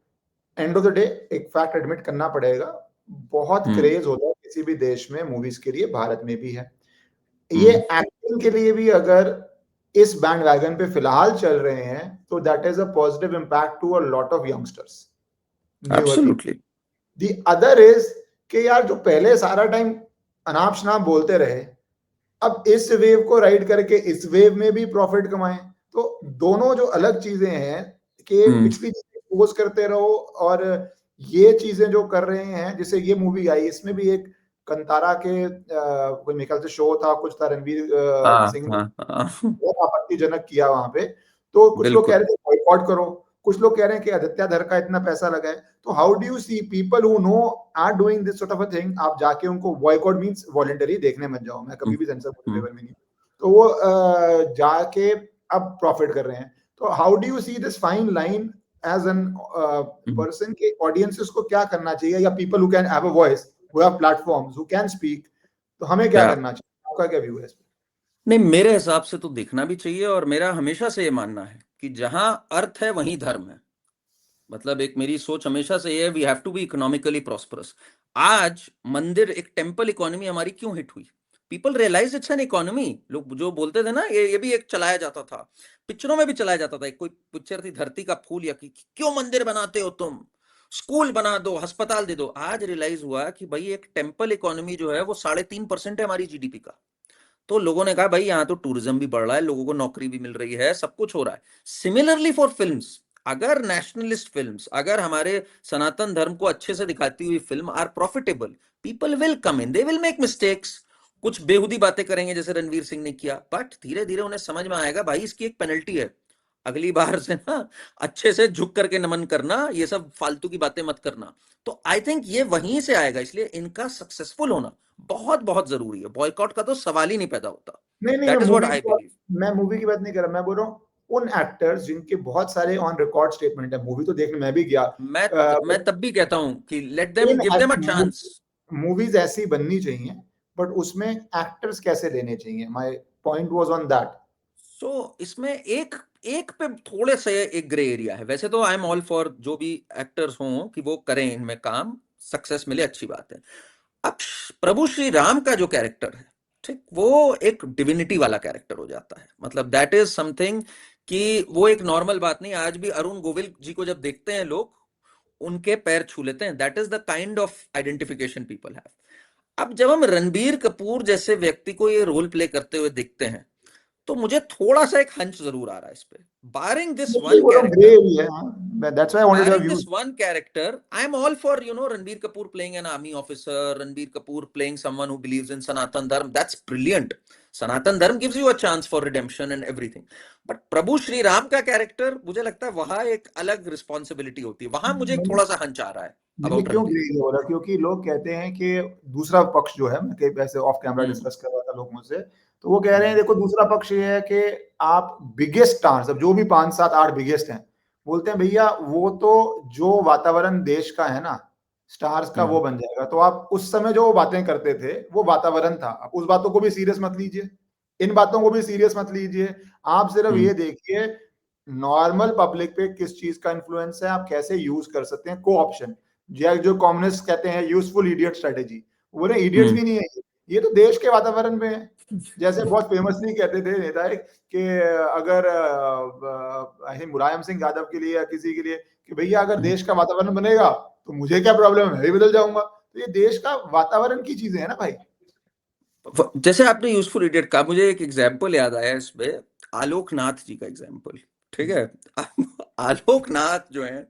एंड ऑफ द डे एक फैक्ट एडमिट करना पड़ेगा, बहुत क्रेज होता है किसी भी देश में मूवीज के लिए, भारत में भी है। ये एक्टिंग के लिए भी अगर इस बैंड वैगन पे फिलहाल चल रहे हैं, तो that is a positive impact to a lot of youngsters, newer people. Absolutely. The other is कि यार जो पहले सारा टाइम अनाप शनाप बोलते रहे, अब इस वेव को राइड करके इस वेव में भी प्रॉफिट कमाएं। तो दोनों जो अलग चीजें हैं कि पिछली चीजें पोज करते रहो, और ये चीजें जो कर रहे हैं, जैसे ये मूवी आई, इसमें भी एक कंतारा के कोई मेरे ख्याल से शो था, कुछ था, रणवीर सिंह ने बहुत आपत्तिजनक किया वहां पे। तो कुछ लोग कह रहे थे बॉयकॉट करो, कुछ लोग कह रहे हैं कि आदित्य धर का इतना पैसा लगा है। तो how do you see people who no are doing this sort of a thing, आप जाके उनको बॉयकॉट मींस वॉलंटरी देखने मत जाओ, मैं कभी भी सेंसर फेवर में नहीं, तो वो जाके अब प्रॉफिट कर रहे हैं। तो how do you see this fine line as an person के ऑडियंसेस को क्या करना चाहिए, या people who can have a voice, who have platforms, who can speak, तो हमें क्या करना चाहिए, आपका क्या व्यू है इस पे? नहीं, मेरे हिसाब से तो देखना भी चाहिए, और मेरा हमेशा से ये मानना है कि जहां अर्थ है वहीं धर्म है। मतलब एक मेरी सोच हमेशा से ये है, we have to be economically prosperous. आज मंदिर, एक टेम्पल इकोनॉमी हमारी क्यों हिट हुई? People realise it's an economy. लोग जो बोलते थे ना, ये भी एक चलाया जाता था, पिक्चरों में भी चलाया जाता था। एक कोई पिक्चर थी धरती का फूल, या क्यों मंदिर बनाते हो तुम, स्कूल बना दो, अस्पताल दे दो। आज रियलाइज हुआ कि भाई एक टेम्पल इकोनॉमी जो है वो 3.5% है हमारी जीडीपी का। तो लोगों ने कहा भाई यहाँ तो टूरिज्म भी बढ़ रहा है, लोगों को नौकरी भी मिल रही है, सब कुछ हो रहा है। सिमिलरली फॉर फिल्म्स, अगर नेशनलिस्ट फिल्म्स, अगर हमारे सनातन धर्म को अच्छे से दिखाती हुई film are profitable, people will come in, they will make mistakes, कुछ बेहुदी बातें करेंगे जैसे रणवीर सिंह ने किया, बट धीरे धीरे उन्हें समझ में आएगा भाई इसकी एक पेनल्टी है, अगली बार से ना अच्छे से झुक करके नमन करना, ये सब फालतू की बातें मत करना। तो आई थिंक ये वहीं से आएगा, इसलिए इनका सक्सेसफुल होना बहुत बहुत जरूरी है। बॉयकॉट का तो सवाल ही नहीं पैदा होता। नहीं नहीं, that is what I believe. मैं मूवी की बात नहीं कर रहा, मैं बोल रहा हूँ उन एक्टर्स जिनके बहुत सारे ऑन रिकॉर्ड स्टेटमेंट है, मूवी तो देखने मैं भी गया, मैं तब भी कहता हूं कि let them, give them a chance. Movies ऐसी बननी चाहिए, बट उसमें एक्टर्स कैसे लेने चाहिए, my point was on that. So इसमें एक एक पे थोड़े से एक ग्रे एरिया है। वैसे तो आई एम ऑल फॉर जो भी एक्टर्स हों कि वो करें इनमें काम, सक्सेस मिले, अच्छी बात है। अब प्रभु श्री राम का जो कैरेक्टर है, ठीक, वो एक डिविनिटी वाला कैरेक्टर हो जाता है। मतलब दैट इज समथिंग कि वो एक नॉर्मल बात नहीं। आज भी अरुण गोविल जी को जब देखते हैं लोग, उनके पैर छू लेते हैं। That is the kind of identification people have. अब जब हम रणबीर कपूर जैसे व्यक्ति को ये रोल प्ले करते हुए देखते हैं, तो मुझे थोड़ा सा एक हंच जरूर आ रहा है इस पे। बारिंग दिस वही वन बोल रहा हूँ, ग्रे कैरेक्टर, एरिया है, that's why I wanted to have barring you. this one character, I'm all for, Ranbir Kapoor playing an army officer, Ranbir Kapoor playing someone who believes in Sanatan Dharma. That's brilliant. Sanatan Dharma gives you a chance for redemption and everything. But Prabhu Shri Ram का कैरेक्टर, मुझे लगता है वहां एक अलग रिस्पॉन्सिबिलिटी होती है। वहां मुझे एक थोड़ा सा हंच आ रहा है मैंने अबाउट क्यों रणबीर। ग्रे एरिया बोला, क्योंकि लोग कहते हैं कि दूसरा पक्ष जो है, मैं कई ऐसे ऑफ कैमरा हम्म डिस्कस कर रहा था लोग मुझसे, तो वो कह रहे हैं देखो दूसरा पक्ष ये है कि आप बिगेस्ट स्टार्स, अब जो भी 5 7 8 बिगेस्ट हैं, बोलते हैं भैया वो तो जो वातावरण देश का है ना, स्टार्स का वो हम्म बन जाएगा, तो आप उस समय जो बातें करते थे वो वातावरण था, आप उस बातों को भी सीरियस मत लीजिए, इन बातों को भी सीरियस मत लीजिए। आप सिर्फ हम्म ये देखिए नॉर्मल पब्लिक पे किस चीज का इन्फ्लुएंस है, आप कैसे यूज कर सकते हैं को ऑप्शन, जो कम्युनिस्ट कहते हैं यूजफुल इडियट स्ट्रेटेजी, वो ना इडियट्स हम्म भी नहीं है, ये तो देश के वातावरण में है। जैसे बहुत फेमसली कहते थे नेता कि अगर मुलायम सिंह यादव के लिए या किसी के लिए कि भैया अगर हम्म। देश का वातावरण बनेगा तो मुझे क्या प्रॉब्लम है, मैं भी बदल जाऊंगा। तो ये देश का वातावरण की चीजें है ना भाई। जैसे आपने यूजफुल इडियट कहा, मुझे एक एग्जाम्पल याद आया इसमें, आलोकनाथ जी का एग्जाम्पल। ठीक है। आलोकनाथ जो है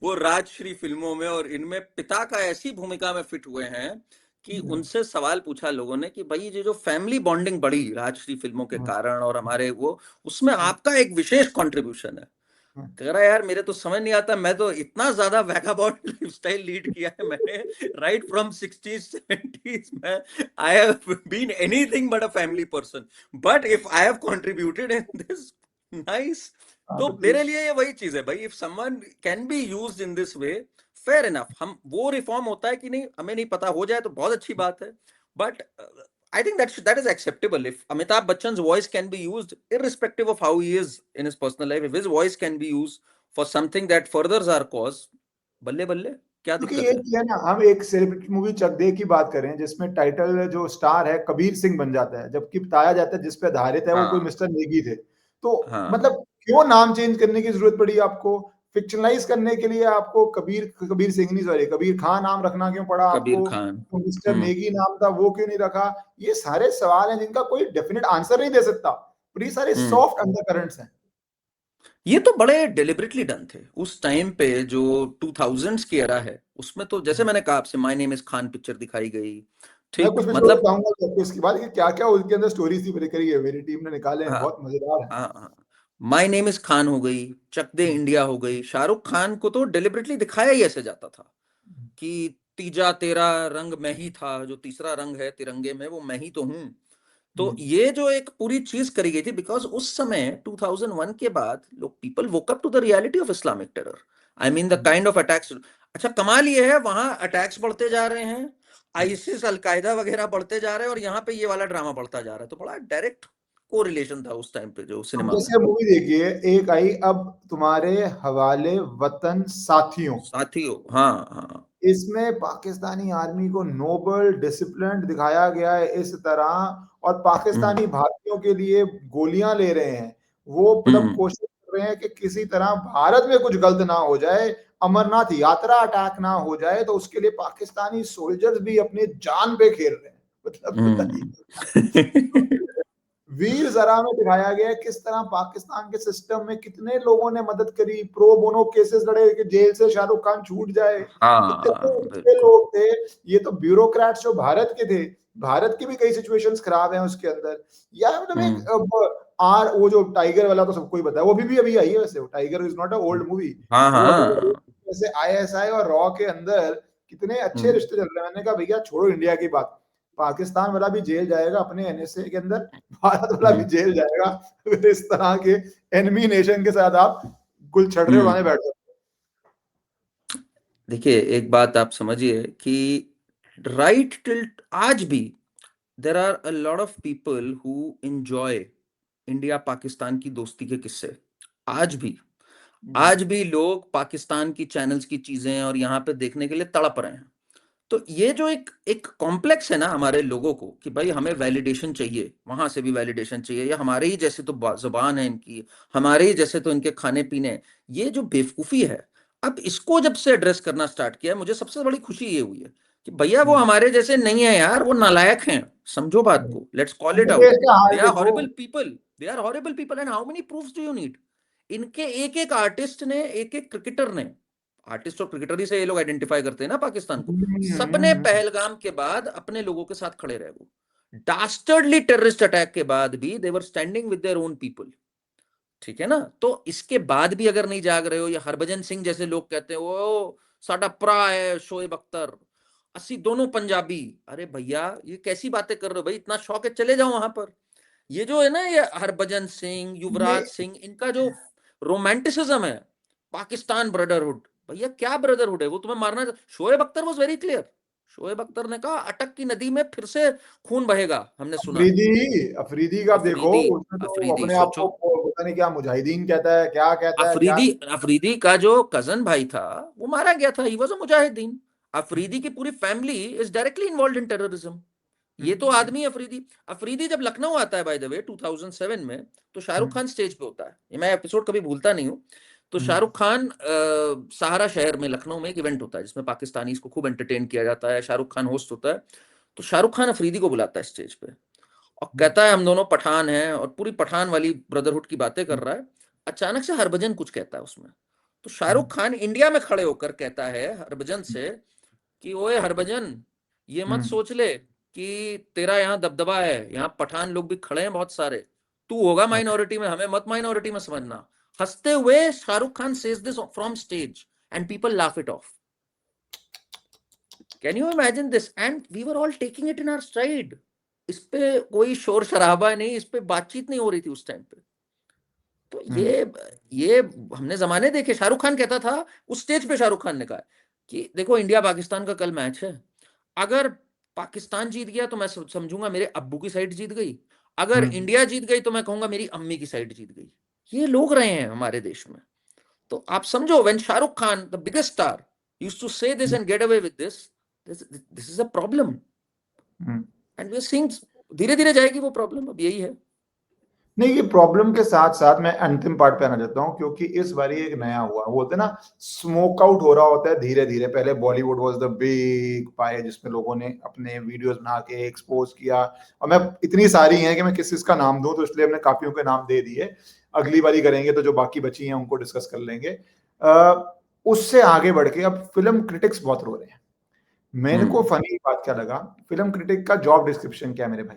वो राजश्री फिल्मों में और इनमें पिता का ऐसी भूमिका में फिट हुए हैं कि उनसे सवाल पूछा लोगों ने कि भाई ये जो फैमिली बॉन्डिंग बढ़ी राजश्री फिल्मों के कारण और हमारे वो, उसमें आपका एक विशेष कंट्रीब्यूशन है। कह रहा है यार मेरे तो समझ नहीं आता, मैं तो इतना ज्यादा वैगाबॉन्ड लाइफस्टाइल लीड किया है मैंने, राइट फ्रॉम 60s 70s में, I have been anything but a family person, but if I have contributed in this, nice. हाँ, तो तो मेरे लिए ये वही चीज है भाई, if someone can be used in this way, fair enough. हम वो रिफॉर्म होता है कि नहीं हमें नहीं पता, हो जाए तो बहुत अच्छी बात है, but I think that is acceptable. If Amitabh Bachchan's voice can be used, irrespective of how he is in his personal life, if his voice can be used for something that furthers our cause, बल्ले बल्ले, क्या क्योंकि दिक्कत ये है? है ना, हम एक सेलिब्रिटी मूवी चक दे की बात करें जिसमें टाइटल जो स्टार है कबीर सिंह बन जाता है, जबकि बताया जाता है जिस पे आधारित है वो कोई हाँ मिस्टर नेगी थे, तो हाँ, मतलब क्यों नाम चेंज करने की जरूरत पड़ी आपको, फिक्शनलाइज करने के लिए आपको कबीर कबीर सिंह नहीं, सॉरी कबीर खान नाम रखना क्यों पड़ा कबीर आपको, खान। तो मिस्टर नेगी नाम था वो क्यों नहीं रखा। ये सारे सवाल हैं जिनका कोई डेफिनेट आंसर नहीं दे सकता, पर ये सारे हम्म सॉफ्ट अंडरकरंट्स हैं। ये तो बड़े डिलिबरेटली डन थे उस टाइम पे, जो 2000s की एरा है उसमें। तो जैसे मैंने कहा आपसे, my name is Khan picture दिखाई गई, मैं ठीक, कुछ भी स्टोरी मतलब बताऊंगा आपको इसके बाद कि क्या क्या उसके अंदर स्टोरी थी, करी है मेरी टीम ने निकाले हैं, हाँ बहुत मजेदार है। हाँ हाँ, माय नेम इज खान हो गई, चक दे इंडिया हो गई। शाहरुख खान को तो डिलिबरेटली दिखाया ही ऐसे जाता था कि तीजा तेरा रंग मैं ही था, जो तीसरा रंग है तिरंगे में वो मैं ही तो हूं। तो ये जो एक पूरी चीज करी गई थी, बिकॉज उस समय 2001 के बाद लोग, people woke up to the reality of Islamic terror. I mean the kind of attacks. अच्छा कमाल ये है, वहां अटैक्स बढ़ते जा रहे हैं, आईसिस अलकायदा वगैरह बढ़ते जा रहे हैं, और यहाँ पे ये वाला ड्रामा बढ़ता जा रहा है। तो बड़ा डायरेक्ट को रिलेशन था उस टाइम पे जो अब सिनेमा में। जैसे मूवी देखिए, एक आई अब तुम्हारे हवाले वतन साथियों, साथियों, हाँ हाँ। इसमें पाकिस्तानी आर्मी को नोबल डिसिप्लिन दिखाया गया है इस तरह, और हम्म पाकिस्तानी भारतीयों के लिए गोलियां ले रहे हैं, वो मतलब हम्म कोशिश कर रहे हैं कि किसी तरह भारत में कुछ गलत ना हो जाए, अमरनाथ यात्रा अटैक ना हो जाए, तो उसके लिए पाकिस्तानी सोल्जर्स भी अपने जान पे खेल रहे हैं, मतलब बताइए। हम्म। वीर जरा में दिखाया गया है किस तरह पाकिस्तान के सिस्टम में कितने लोगों ने मदद करी, प्रो बोनो केसेस लड़े कि जेल से शाहरुख खान छूट जाए, इतने हाँ अच्छे बिल्कुल। लोग थे। ये तो ब्यूरोक्रेट्स जो भारत के थे, भारत की भी कई सिचुएशंस खराब हैं उसके अंदर, या मतलब एक हम्म वो जो टाइगर वाला तो सबको ही पता है, वो भी अभी आई है, वैसे वो tiger is not a old movie, हाँ वो अभी हाँ। जैसे आईएसआई और रॉ के अंदर कितने अच्छे हम्म रिश्ते चल रहे हैं। मैंने कहा भैया छोड़ो इंडिया की बात, पाकिस्तान वाला भी जेल जाएगा अपने एनएसए के अंदर, भारत वाला भी जेल जाएगा। फिर इस तरह के एनिमी नेशन के साथ आप गुलछड़रे उड़ाने बैठ जाओ। देखिए एक बात आप समझिए कि राइट टिल्ट आज भी there are a lot of people who enjoy India Pakistan की दोस्ती के किस्से। आज भी लोग पाकिस्तान की चैनल्स की चीजें और यहाँ पे देखने के लिए तड़प रहे हैं। तो ये जो एक एक कॉम्प्लेक्स है ना हमारे लोगों को कि भाई हमें वैलिडेशन चाहिए, वहां से भी वैलिडेशन चाहिए, या हमारे ही जैसे तो जुबान है इनकी, हमारे ही जैसे तो इनके खाने पीने, ये जो बेवकूफी है, अब इसको जब से एड्रेस करना स्टार्ट किया, मुझे सबसे बड़ी खुशी ये हुई है कि भैया वो हमारे जैसे नहीं है यार, वो नालायक हैं। समझो बात को, लेट्स कॉल इट उनके आउट। देश का हाल दे आर देखो। Horrible people, they are horrible people, and how many proofs do you need? इनके एक एक आर्टिस्ट ने, एक एक क्रिकेटर ने, आर्टिस्ट और क्रिकेटर ही से ये लोग आइडेंटिफाई करते हैं ना पाकिस्तान को, सबने पहलगाम के बाद अपने लोगों के साथ खड़े रहे। वो डास्टर्डली टेररिस्ट अटैक के बाद भी they were standing with their own people. ठीक है ना? तो इसके बाद भी अगर नहीं जाग रहे हो, या हरभजन सिंह जैसे लोग कहते हैं वो साडा भरा है शोएब अख्तर, असि दोनों पंजाबी, अरे भैया ये कैसी बातें कर रहे हो भाई? इतना शौक है चले जाओ वहां पर। ये जो है ना, ये हरभजन सिंह, युवराज सिंह, इनका जो रोमांटिसिज्म है, पाकिस्तान ब्रदरहुड, भैया क्या ब्रदरहुड है? वो तुम्हें मारना। Shoaib Akhtar was very clear. Shoaib Akhtar ने कहा अटक की नदी में फिर से खून बहेगा, हमने सुना। अफरीदी का देखो, अफरीदी, उसमें तो अफरीदी अपने आप सोचो, को पता नहीं क्या मुजाहिदीन कहता है, क्या कहता है, क्या। अफरीदी का जो कजन भाई था वो मारा गया था, he was a Mujahideen. Afridi की पूरी family is directly involve in terrorism. ये तो आदमी अफरीदी, अफरीदी जब लखनऊ आता है बाय द वे 2007 में, तो शाहरुख खान स्टेज पे होता है, ये मैं एपिसोड कभी भूलता नहीं हूँ। तो शाहरुख खान सहारा शहर में लखनऊ में एक इवेंट होता है जिसमें पाकिस्तानी को खूब एंटरटेन किया जाता है, शाहरुख खान होस्ट होता है। तो शाहरुख खान अफरीदी को बुलाता है स्टेज पे और कहता है हम दोनों पठान हैं, और पूरी पठान वाली ब्रदरहुड की बातें कर रहा है। अचानक से हरभजन कुछ कहता है उसमें, तो शाहरुख खान इंडिया में खड़े होकर कहता है हरभजन से कि ओए हरभजन, ये मत सोच ले कि तेरा यहाँ दबदबा है, यहाँ पठान लोग भी खड़े हैं बहुत सारे, तू होगा माइनॉरिटी में, हमें मत माइनॉरिटी में समझना। हंसते हुए Shahrukh Khan says this from stage and people laugh it off. Can you imagine this? And we were all taking it in our stride. इस पे कोई शोर शराबा नहीं, इस पे बातचीत नहीं हो रही थी उस टाइम पे। तो ये हमने जमाने देखे। शाहरुख खान कहता था उस स्टेज पे, शाहरुख खान ने कहा कि देखो इंडिया पाकिस्तान का कल मैच है, अगर पाकिस्तान जीत गया तो मैं समझूंगा मेरे अब्बू की साइड जीत गई, अगर इंडिया जीत गई तो मैं कहूंगा मेरी अम्मी की साइड जीत गई। ये लोग रहे हैं हमारे देश में। तो आप समझो, when Shahrukh Khan the biggest star used to say this and get away with this is a problem. And we are seeing धीरे धीरे जाएगी वो प्रॉब्लम, अब यही है। नहीं, ये प्रॉब्लम के साथ साथ मैं अंतिम पार्ट पे आना चाहता हूँ, क्योंकि इस बार एक नया हुआ, वो होता है ना, स्मोक आउट हो रहा होता है धीरे धीरे। पहले बॉलीवुड वाज द बिग पाए जिसमें लोगों ने अपने वीडियोस बना के एक्सपोज किया, और मैं इतनी सारी हैं कि मैं किस किस का नाम दूं, तो इसलिए हमने काफियों के नाम दे दिए। अगली बारी करेंगे तो जो बाकी बची हैं उनको डिस्कस कर लेंगे। उससे आगे बढ़ के अब फिल्म क्रिटिक्स बहुत रो रहे हैं। मेरे को फनी बात क्या लगा, फिल्म क्रिटिक का जॉब डिस्क्रिप्शन क्या है मेरे भाई?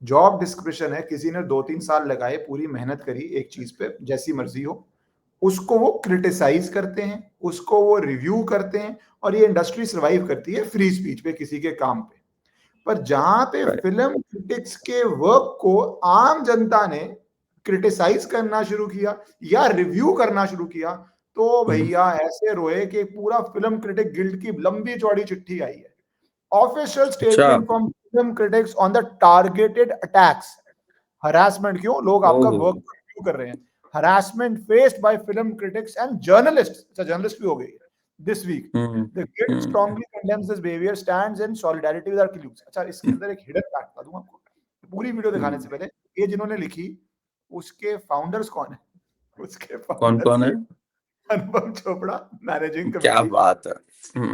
जॉब डिस्क्रिप्शन है, किसी ने 2-3 साल लगाए, पूरी मेहनत करी एक चीज पे, जैसी मर्जी हो, उसको वो क्रिटिसाइज करते हैं, उसको वो रिव्यू करते हैं, और ये इंडस्ट्री सर्वाइव करती है फ्री स्पीच पे, किसी के काम पे। पर जहां पे फिल्म क्रिटिक्स के वर्क को आम जनता ने क्रिटिसाइज करना शुरू किया या रिव्यू करना शुरू किया, तो भैया ऐसे रोए कि पूरा फिल्म क्रिटिक गिल्ड की लंबी चौड़ी चिट्ठी आई है। Official statement from film critics on the targeted attacks, harassment, क्यों लोग आपका वर्क रिव्यू कर रहे हैं, harassment faced by film critics and journalist, अच्छा जर्नलिस्ट भी हो गई this week, the guild strongly condemns this behaviour, stands in solidarity with our clues. अच्छा, इसके अंदर एक हिडन फैक्ट बता दूं आपको, पूरी वीडियो दिखाने से पहले, ये जिन्होंने लिखी उसके फाउंडर्स कौन है? उसके कौन कौन फाउंडर्स है? अनुपम चोपड़ा, मैनेजिंग क्या कमेटी, बात है।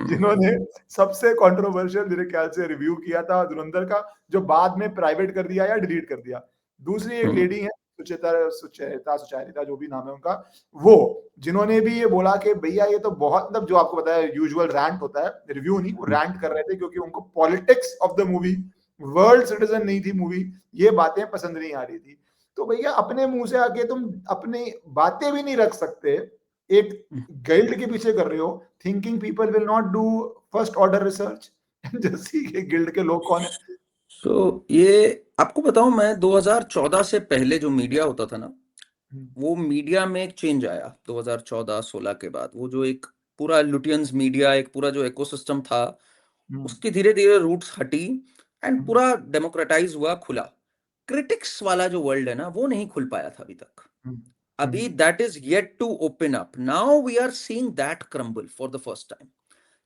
जिन्होंने सबसे कंट्रोवर्शियल मेरे ख्याल से रिव्यू किया था धुरंधर का, जो बाद में प्राइवेट कर दिया या डिलीट कर दिया। दूसरी एक लेडी है सुचेता, जो भी नाम है उनका, वो जिन्होंने भी ये बोला कि भैया ये तो बहुत, मतलब जो आपको पता है यूजुअल रैंट होता है, रिव्यू नहीं, वो रैंट कर रहे थे क्योंकि उनको politics of the movie, world citizen नहीं थी मूवी, ये बातें पसंद नहीं आ रही थी। तो भैया अपने मुंह से आके तुम अपनी बातें भी नहीं रख सकते, एक गिल्ड के पीछे कर रहे हो, thinking people will not do first order research, Jassi के गिल्ड के लोग कौन है? तो ये आपको बताऊं, मैं 2014 से पहले जो मीडिया होता था ना, वो मीडिया में एक चेंज आया 2014-16 के बाद। वो जो एक पूरा लुटियंस मीडिया, एक पूरा जो इकोसिस्टम था, उसकी धीरे धीरे रूट्स हटी एंड पूरा डेमोक्रेटाइज हुआ, खुला। क्रिटिक्स वाला जो वर्ल्ड है ना, वो नहीं खुल पाया था अभी तक। अभी that is yet to open up. Now we are seeing that crumble for the first time.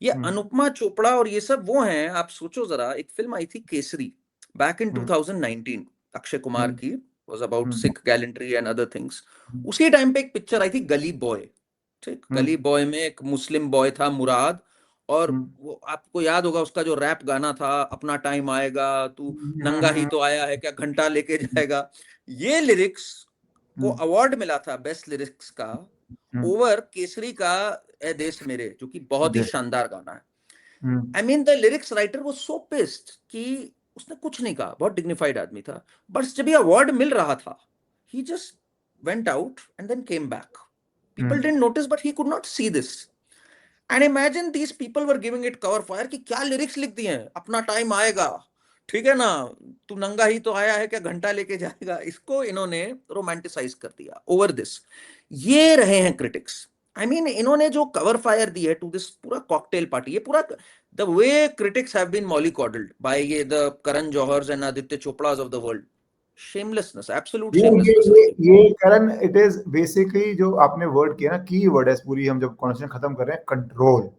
ये अनुपमा चोपड़ा और ये सब वो हैं। आप सोचो जरा, एक फिल्म आई थी केसरी बैक इन 2019, अक्षय कुमार की, was about Sikh gallantry and other things. उसी टाइम पे एक पिक्चर आई थी गली बॉय। ठीक, गली बॉय में एक मुस्लिम बॉय था मुराद, और वो आपको याद होगा उसका जो रैप गाना था, अपना टाइम आएगा, तू नंगा ही तो आया है क्या घंटा लेके जाएगा। ये लिरिक्स को अवार्ड मिला था बेस्ट लिरिक्स का ओवर केसरी का ए देश मेरे, जो कि बहुत ही शानदार गाना है। आई mean the lyrics writer was so pissed कि उसने कुछ नहीं कहा, बहुत डिग्निफाइड आदमी था, बट जब ये अवार्ड मिल रहा था, he just went out and then came back. People didn't notice but he could not see this. And imagine these people were giving it cover fire कि क्या लिरिक्स लिख दिए हैं, अपना टाइम आएगा, ठीक है ना, तू नंगा ही तो आया है क्या घंटा लेके जाएगा। इसको इन्होंने रोमांटिसाइज कर दिया ओवर दिस। ये रहे हैं क्रिटिक्स। आई मीन इन्होंने जो कवर फायर दी है टू दिस पूरा कॉकटेल पार्टी, ये पूरा the way critics have been mollycoddled by ये the Karan Johars and Aditya Chopras of the world. Shamelessness, absolute shamelessness. ये करण, इट इज बेसिकली जो आपने वर्ड किया ना, की वर्ड है पूरी, हम जब कॉन्वर्सेशन खत्म कर रहे हैं, कंट्रोल।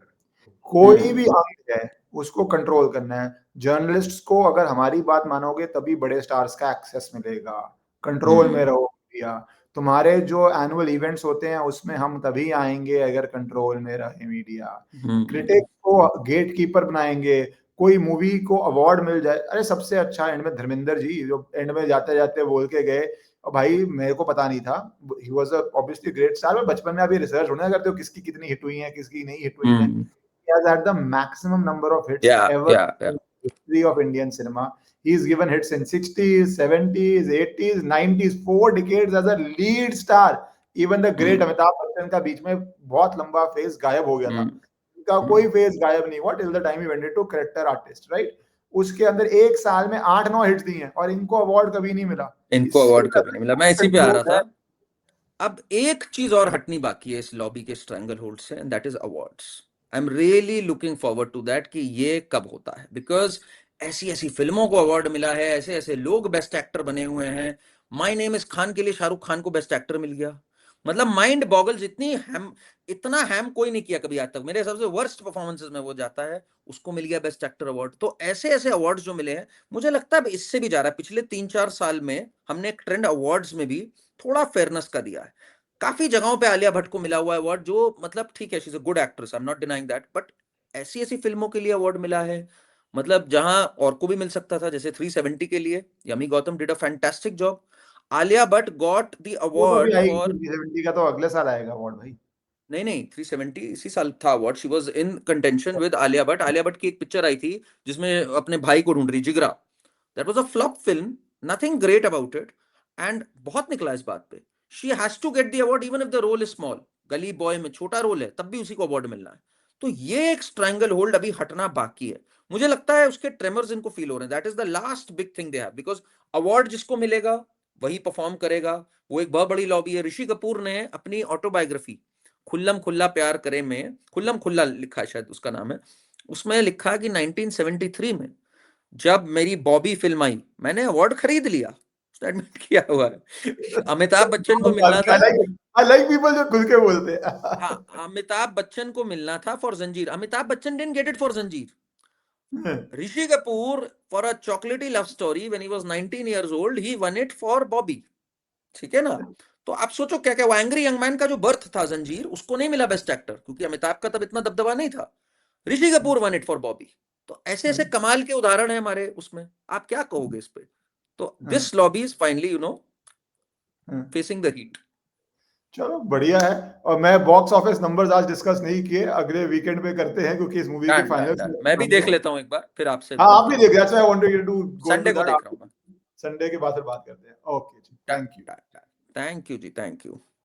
कोई भी अंग है उसको कंट्रोल करना है। जर्नलिस्ट्स को अगर हमारी बात मानोगे तभी बड़े स्टार्स का एक्सेस मिलेगा। कंट्रोल में रहो भैया। तुम्हारे जो एनुअल इवेंट्स होते हैं उसमें हम तभी आएंगे अगर कंट्रोल में रहे मीडिया। क्रिटिक को गेट कीपर बनाएंगे। कोई मूवी को अवार्ड मिल जाए, अरे सबसे अच्छा एंड में धर्मेंद्र जी जो एंड में जाते जाते बोल के गए, और भाई मेरे को पता नहीं था, he was obviously great star. बचपन में अभी रिसर्च होने करते हो किसकी कितनी हिट हुई है, किसकी नहीं हिट हुई है। He has had the maximum number of hits ever in the history of Indian cinema. He's given hits in 60s, 70s, 80s, 90s, 4 decades as a lead star. Even the great Amitabh Bachchan का बीच में बहुत लंबा फेज गायब हो गया था। उनका कोई फेज गायब नहीं हुआ till the time he went into character artist, right? उसके अंदर एक साल में 8-9 हिट्स दी हैं और इनको अवार्ड कभी नहीं मिला। इनको अवार्ड कभी नहीं मिला। मैं इसी पे आ रहा था। अब एक चीज और हटनी बाकी है इस लॉबी के स्ट्रैंगल होल्ड से, and that is awards. I am really looking forward to that कि ये कब होता है, बिकॉज ऐसी ऐसी फिल्मों को अवार्ड मिला है, ऐसे ऐसे लोग बेस्ट एक्टर बने हुए हैं। माय नेम इज खान के लिए शाहरुख खान को बेस्ट एक्टर मिल गया। मतलब माइंड बॉगल्स। इतना हैम कोई नहीं किया कभी आज तक। मेरे हिसाब से वर्स्ट परफॉर्मेंसेस में वो जाता है, उसको मिल गया बेस्ट एक्टर अवार्ड। तो ऐसे ऐसे अवार्ड्स जो मिले हैं, मुझे लगता है इससे भी जा रहा है। पिछले 3-4 साल में हमने एक ट्रेंड अवार्ड्स में भी थोड़ा फेयरनेस का दिया है। काफी जगहों पे आलिया भट्ट को मिला हुआ है अवार्ड, जो मतलब ठीक है, she is a good actress, I am not denying that, but ऐसी ऐसी फिल्मों के लिए अवार्ड मिला है, मतलब जहां और को भी मिल सकता था। जैसे 370 के लिए yummy Gautam did a fantastic job. Alia Bhatt got the award for 370 का तो अगले साल आएगा अवार्ड भाई। नहीं 370 इसी साल था award. She was in contention with Alia Bhatt. Alia Bhatt की एक पिक्चर आई थी जिसमें अपने भाई को ढूंढ रही, Jigra. That was a flop film, nothing great about it, and बहुत निकला इस बात पे। She has to get the award even if the role is small. Gully boy में छोटा रोल है, तब भी उसी को अवार्ड मिलना है। तो ये एक स्ट्रैंगल होल्ड अभी हटना बाकी है। मुझे लगता है उसके ट्रेमर्स इनको फील हो रहे हैं। That is the last big thing they have, because award जिसको मिलेगा वही परफॉर्म करेगा। वो एक बहुत बड़ी लॉबी है। ऋषि कपूर ने अपनी ऑटोबायोग्राफी खुल्लम खुल्ला प्यार करे में, खुल्लम खुल्ला लिखा है शायद उसका नाम है, उसमें लिखा कि 1973 में जब मेरी बॉबी फिल्म आई, मैंने अवार्ड खरीद लिया। उसने एडमिट किया हुआ है। अमिताभ बच्चन को मिलना था। I like people जो खुल के बोलते हैं। हाँ, अमिताभ बच्चन को मिलना था फॉर जंजीर। Amitabh Bachchan didn't get it for जंजीर। ऋषि कपूर फॉर अ चॉकलेटी love story when he was 19 years old, he one it for Bobby. ठीक है ना। तो आप सोचो क्या क्या, वो एंग्री यंग मैन का जो बर्थ था जंजीर, उसको नहीं मिला बेस्ट एक्टर, क्योंकि अमिताभ का तब इतना दबदबा नहीं था। Rishi Kapoor won it for Bobby. तो ऐसे ऐसे कमाल के उदाहरण है हमारे उसमें। आप क्या कहोगे इस पे? तो this lobby is finally facing the heat. चलो बढ़िया है। और मैं बॉक्स ऑफिस नंबर्स आज डिस्कस नहीं किए, अगले वीकेंड पे करते हैं क्योंकि इस मूवी के फाइनल मैं भी देख लेता हूँ एक बार, फिर आपसे हाँ आप मिलता भी हूँ। देख, that's why I wanted to go into Sunday को दैट। देख रहा हूँ मैं। संडे के बाद फिर बात करते हैं। ओके जी, थैंक यू। थैंक यू जी, थैंक यू।